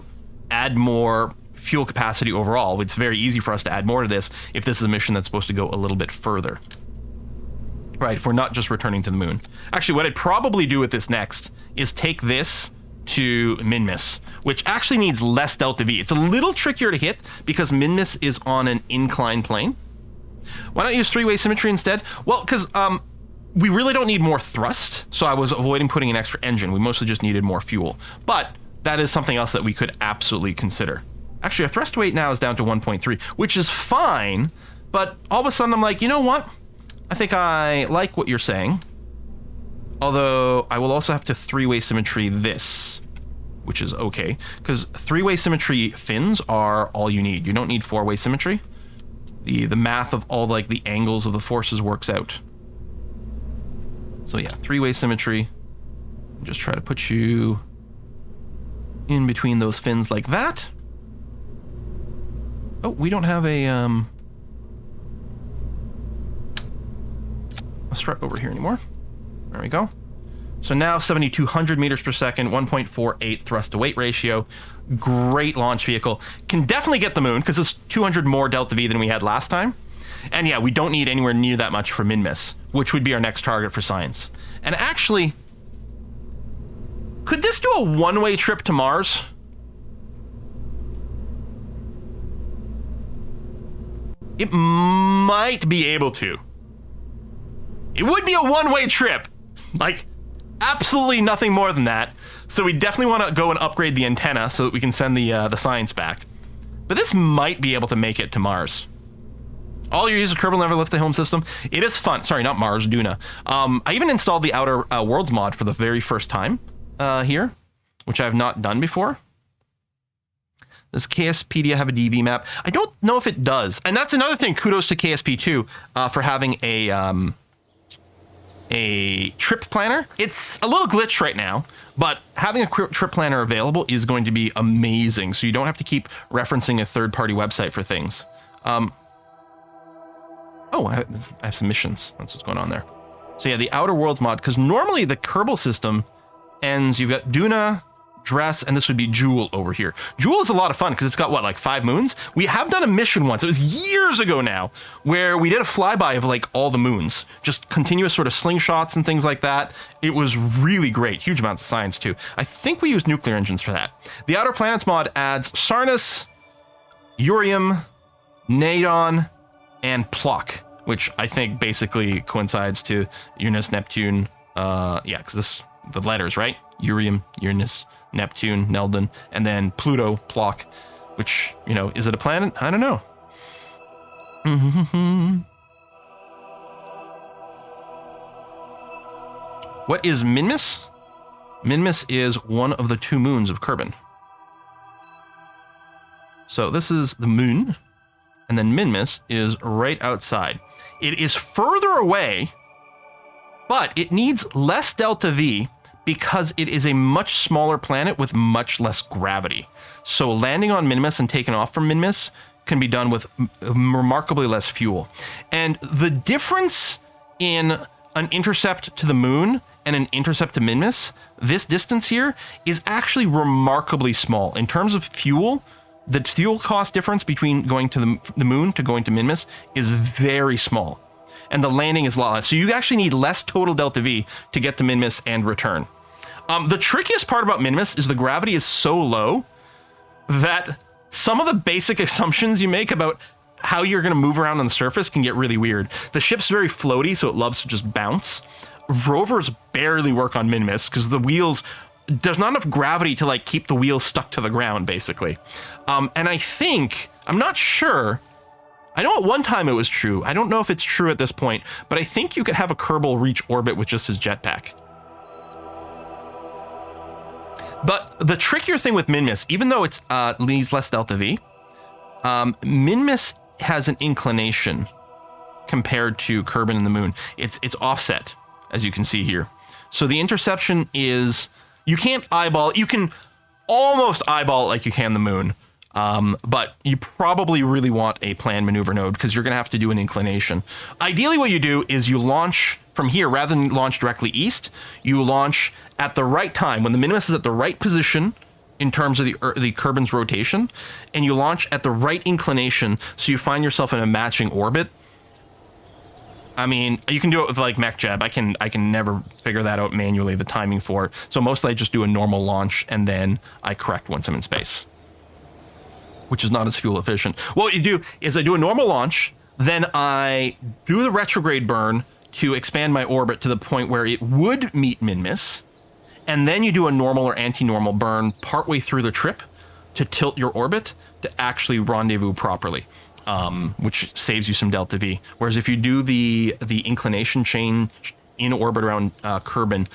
add more fuel capacity overall. It's very easy for us to add more to this if this is a mission that's supposed to go a little bit further. Right, if we're not just returning to the moon. Actually, what I'd probably do with this next is take this to Minmus, which actually needs less delta V. It's a little trickier to hit because Minmus is on an inclined plane. Why not use three-way symmetry instead? Well, because we really don't need more thrust, so I was avoiding putting an extra engine. We mostly just needed more fuel. But that is something else that we could absolutely consider. Actually, our thrust to weight now is down to 1.3, which is fine, but all of a sudden I'm like, you know what? I think I like what you're saying. Although I will also have to three-way symmetry this, which is okay, because three-way symmetry fins are all you need. You don't need four-way symmetry. The math of all like the angles of the forces works out. So yeah, three-way symmetry. Just try to put you in between those fins like that. Oh, we don't have a strut over here anymore. There we go. So now 7,200 meters per second, 1.48 thrust to weight ratio. Great launch vehicle. Can definitely get the moon because it's 200 more delta V than we had last time. And yeah, we don't need anywhere near that much for Minmus, which would be our next target for science. And actually, could this do a one-way trip to Mars? It might be able to. It would be a one-way trip. Like, absolutely nothing more than that. So we definitely want to go and upgrade the antenna so that we can send the science back. But this might be able to make it to Mars. All your users Kerbal never left the home system. It is fun. Sorry, not Mars, Duna. I even installed the Outer Worlds mod for the very first time here, which I have not done before. Does KSpedia have a DV map? I don't know if it does. And that's another thing. Kudos to KSP2 for having a trip planner. It's a little glitched right now, but having a trip planner available is going to be amazing. So you don't have to keep referencing a third-party website for things. Oh, I have some missions. That's what's going on there. So yeah, the Outer Worlds mod, because normally the Kerbal system ends, you've got Duna, Dress, and this would be Jewel over here. Jewel is a lot of fun because it's got, what, like 5 moons? We have done a mission once, it was years ago now, where we did a flyby of like all the moons. Just continuous sort of slingshots and things like that. It was really great. Huge amounts of science too. I think we used nuclear engines for that. The Outer Planets mod adds Sarnus, Urium, Nadon, and Plock. which I think basically coincides to Uranus, Neptune. Yeah, because the letters, right? Urium, Uranus, Neptune, Nelden, and then Pluto, Plock, which, you know, is it a planet? I don't know. What is Minmus? Minmus is one of the 2 moons of Kerbin. So this is the moon, and then Minmus is right outside. It is further away, but it needs less delta V because it is a much smaller planet with much less gravity. So landing on Minmus and taking off from Minmus can be done with remarkably less fuel. And the difference in an intercept to the moon and an intercept to Minmus, this distance here, is actually remarkably small. In terms of fuel, the fuel cost difference between going to the moon to going to Minmus is very small. And the landing is less. So you actually need less total delta V to get to Minmus and return. The trickiest part about Minmus is the gravity is so low that some of the basic assumptions you make about how you're going to move around on the surface can get really weird. The ship's very floaty, so it loves to just bounce. Rovers barely work on Minmus because the wheels, there's not enough gravity to like keep the wheels stuck to the ground, basically. And I think, I'm not sure, I know at one time it was true. I don't know if it's true at this point, but I think you could have a Kerbal reach orbit with just his jetpack. But the trickier thing with Minmus, even though it's needs less delta V, Minmus has an inclination compared to Kerbin and the moon. It's offset, as you can see here. So the interception is, you can't eyeball, you can almost eyeball it like you can the moon. But you probably really want a planned maneuver node because you're going to have to do an inclination. Ideally, what you do is you launch from here rather than launch directly east. You launch at the right time when the Minmus is at the right position in terms of the Kerbin's rotation, and you launch at the right inclination so you find yourself in a matching orbit. I mean, you can do it with like MechJeb. I can never figure that out manually, the timing for it. So mostly I just do a normal launch and then I correct once I'm in space, which is not as fuel efficient. What you do is I do a normal launch, then I do the retrograde burn to expand my orbit to the point where it would meet Minmus, and then you do a normal or anti-normal burn partway through the trip to tilt your orbit to actually rendezvous properly, which saves you some delta V. Whereas if you do the inclination change in orbit around Kerbin,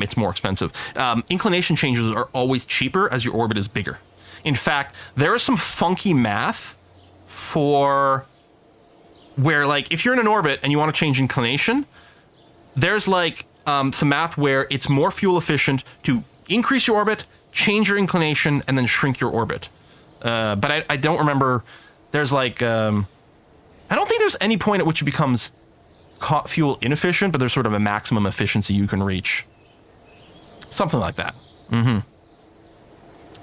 it's more expensive. Inclination changes are always cheaper as your orbit is bigger. In fact, there is some funky math for where, like, if you're in an orbit and you want to change inclination, there's like some math where it's more fuel efficient to increase your orbit, change your inclination, and then shrink your orbit. But I don't remember. There's like, I don't think there's any point at which it becomes fuel inefficient, but there's sort of a maximum efficiency you can reach. Something like that. I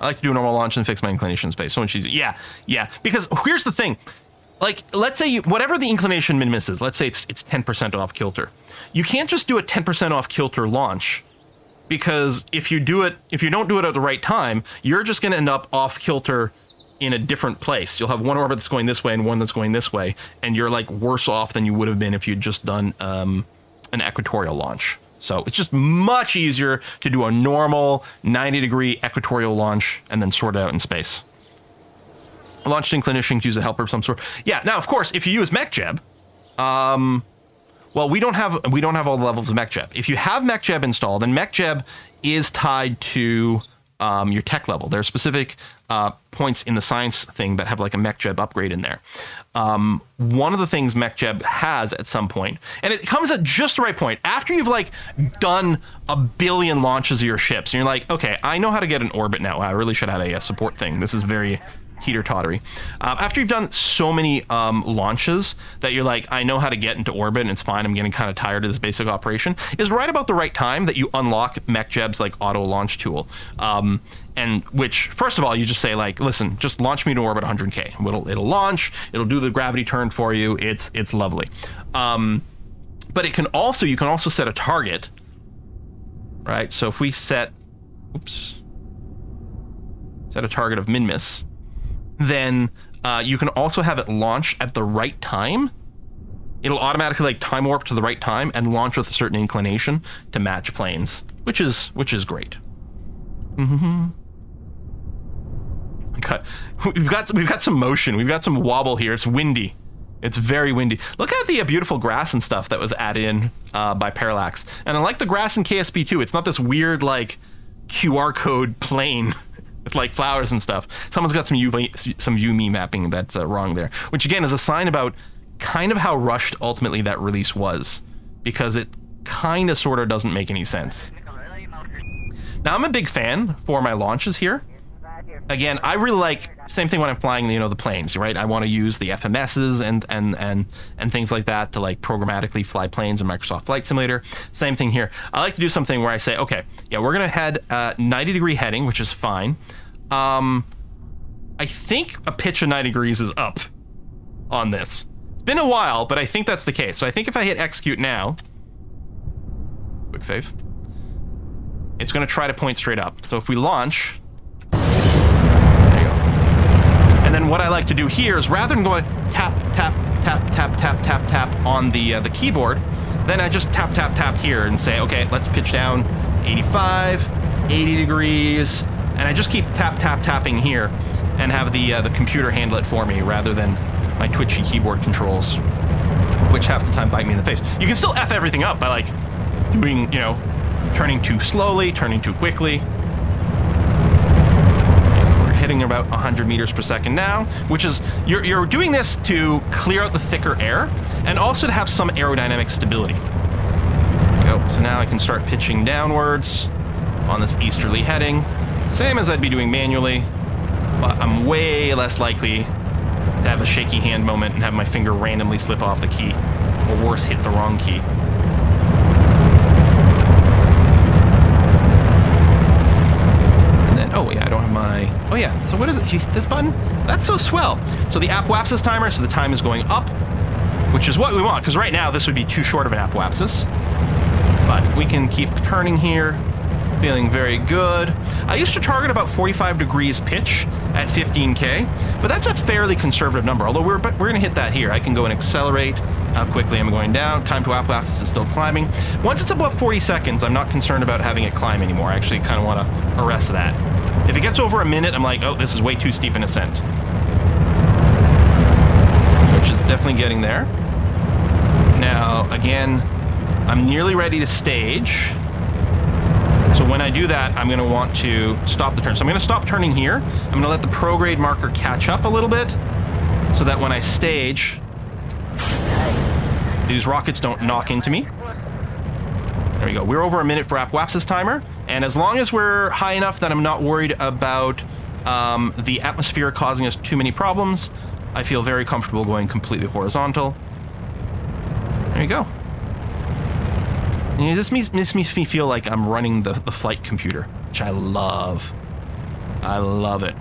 like to do a normal launch and fix my inclination space. So much easier. Yeah. Because here's the thing. Like, let's say whatever the inclination Minmus is, let's say it's 10% off kilter. You can't just do a 10% off kilter launch, because if you don't do it at the right time, you're just going to end up off kilter in a different place. You'll have one orbit that's going this way and one that's going this way, and you're like worse off than you would have been if you'd just done an equatorial launch. So it's just much easier to do a normal 90-degree equatorial launch and then sort it out in space. Launch inclination to use a helper of some sort. Yeah. Now, of course, if you use MechJeb, well, we don't have all the levels of MechJeb. If you have MechJeb installed, then MechJeb is tied to your tech level. There are specific points in the science thing that have like a MechJeb upgrade in there. One of the things MechJeb has at some point, and it comes at just the right point, after you've like done a billion launches of your ships, and you're like, okay, I know how to get an orbit now. I really should have a support thing. This is very teeter-tottery. After you've done so many launches that you're like, I know how to get into orbit and it's fine, I'm getting kind of tired of this basic operation, is right about the right time that you unlock MechJeb's like auto launch tool. And which, first of all, you just say like, listen, just launch me to orbit 100K. It'll launch, it'll do the gravity turn for you. It's lovely. But you can also set a target, right? So if we set a target of Minmus, then you can also have it launch at the right time it'll automatically like time warp to the right time and launch with a certain inclination to match planes, which is great. We've got some motion. We've got some wobble here. It's windy. It's very windy. Look at the beautiful grass and stuff that was added in by Parallax. And I like the grass in KSP2. It's not this weird like QR code plane with like flowers and stuff. Someone's got some UV mapping that's wrong there, which again is a sign about kind of how rushed ultimately that release was, because it kind of sort of doesn't make any sense. Now I'm a big fan for my launches here. Again, I really like, same thing when I'm flying, you know, the planes, right? I want to use the FMSs and things like that to like programmatically fly planes in Microsoft Flight Simulator. Same thing here. I like to do something where I say, okay, yeah, we're going to head 90-degree heading, which is fine. I think a pitch of 90 degrees is up on this. It's been a while, but I think that's the case. So I think if I hit execute now, quick save, it's going to try to point straight up. So if we launch, and then what I like to do here is rather than going tap, tap, tap, tap, tap, tap, tap on the keyboard, then I just tap, tap, tap here and say, okay, let's pitch down 85, 80 degrees, and I just keep tap, tap, tapping here and have the computer handle it for me rather than my twitchy keyboard controls, which half the time bite me in the face. You can still F everything up by like doing, you know, turning too slowly, turning too quickly. Hitting about 100 meters per second now, which is, you're doing this to clear out the thicker air and also to have some aerodynamic stability. There we go. So now I can start pitching downwards on this easterly heading, same as I'd be doing manually, but I'm way less likely to have a shaky hand moment and have my finger randomly slip off the key, or worse, hit the wrong key. Oh yeah, I don't have my, oh yeah, so what is it, this button? That's so swell. So the apoapsis timer, so the time is going up, which is what we want, because right now this would be too short of an apoapsis. But we can keep turning here, feeling very good. I used to target about 45 degrees pitch at 15K, but that's a fairly conservative number, although we're gonna hit that here. I can go and accelerate how quickly I'm going down. Time to apoapsis is still climbing. Once it's above 40 seconds, I'm not concerned about having it climb anymore. I actually kind of want to arrest that. If it gets over a minute, I'm like, oh, this is way too steep an ascent. Which is definitely getting there. Now, again, I'm nearly ready to stage. So when I do that, I'm going to want to stop the turn. So I'm going to stop turning here. I'm going to let the prograde marker catch up a little bit so that when I stage, these rockets don't knock into me. There we go. We're over a minute for apoapsis timer, and as long as we're high enough that I'm not worried about the atmosphere causing us too many problems, I feel very comfortable going completely horizontal. There you go. And this makes me feel like I'm running the flight computer, which I love. I love it.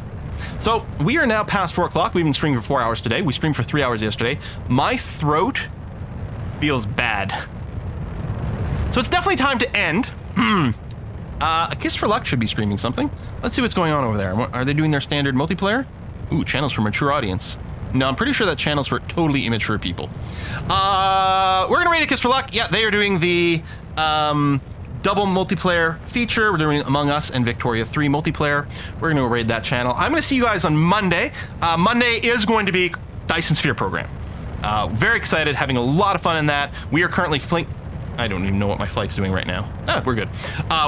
So we are now past 4 o'clock. We've been streaming for 4 hours today. We streamed for 3 hours yesterday. My throat feels bad. So it's definitely time to end. A Kiss for Luck should be streaming something. Let's see what's going on over there. Are they doing their standard multiplayer? Ooh, channels for mature audience. No, I'm pretty sure that channel's for totally immature people. We're gonna rate a Kiss for Luck. Yeah, they are doing the double multiplayer feature. We're doing Among Us and Victoria 3 multiplayer. We're gonna raid that channel. I'm gonna see you guys on Monday. Monday is going to be Dyson Sphere program. Very excited, having a lot of fun in that. We are currently I don't even know what my flight's doing right now. Ah, we're good.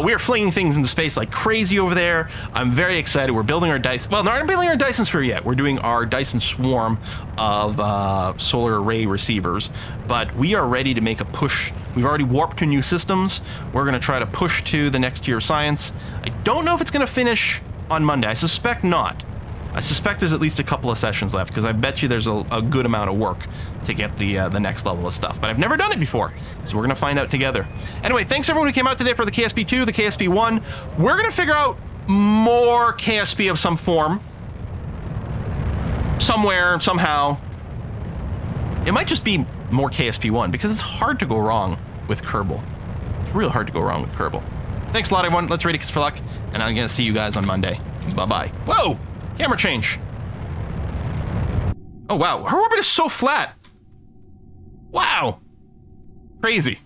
We are flinging things into space like crazy over there. I'm very excited. We're building our Dyson... Well, not building our Dyson Sphere yet. We're doing our Dyson swarm of solar array receivers. But we are ready to make a push. We've already warped to new systems. We're going to try to push to the next tier of science. I don't know if it's going to finish on Monday. I suspect not. I suspect there's at least a couple of sessions left, because I bet you there's a good amount of work to get the next level of stuff. But I've never done it before, so we're going to find out together. Anyway, thanks everyone who came out today for the KSP2, the KSP1. We're going to figure out more KSP of some form. Somewhere, somehow. It might just be more KSP1, because it's hard to go wrong with Kerbal. It's real hard to go wrong with Kerbal. Thanks a lot, everyone. Let's rate a Kiss for Luck, and I'm going to see you guys on Monday. Bye-bye. Whoa! Camera change. Oh, wow. Her orbit is so flat. Wow. Crazy.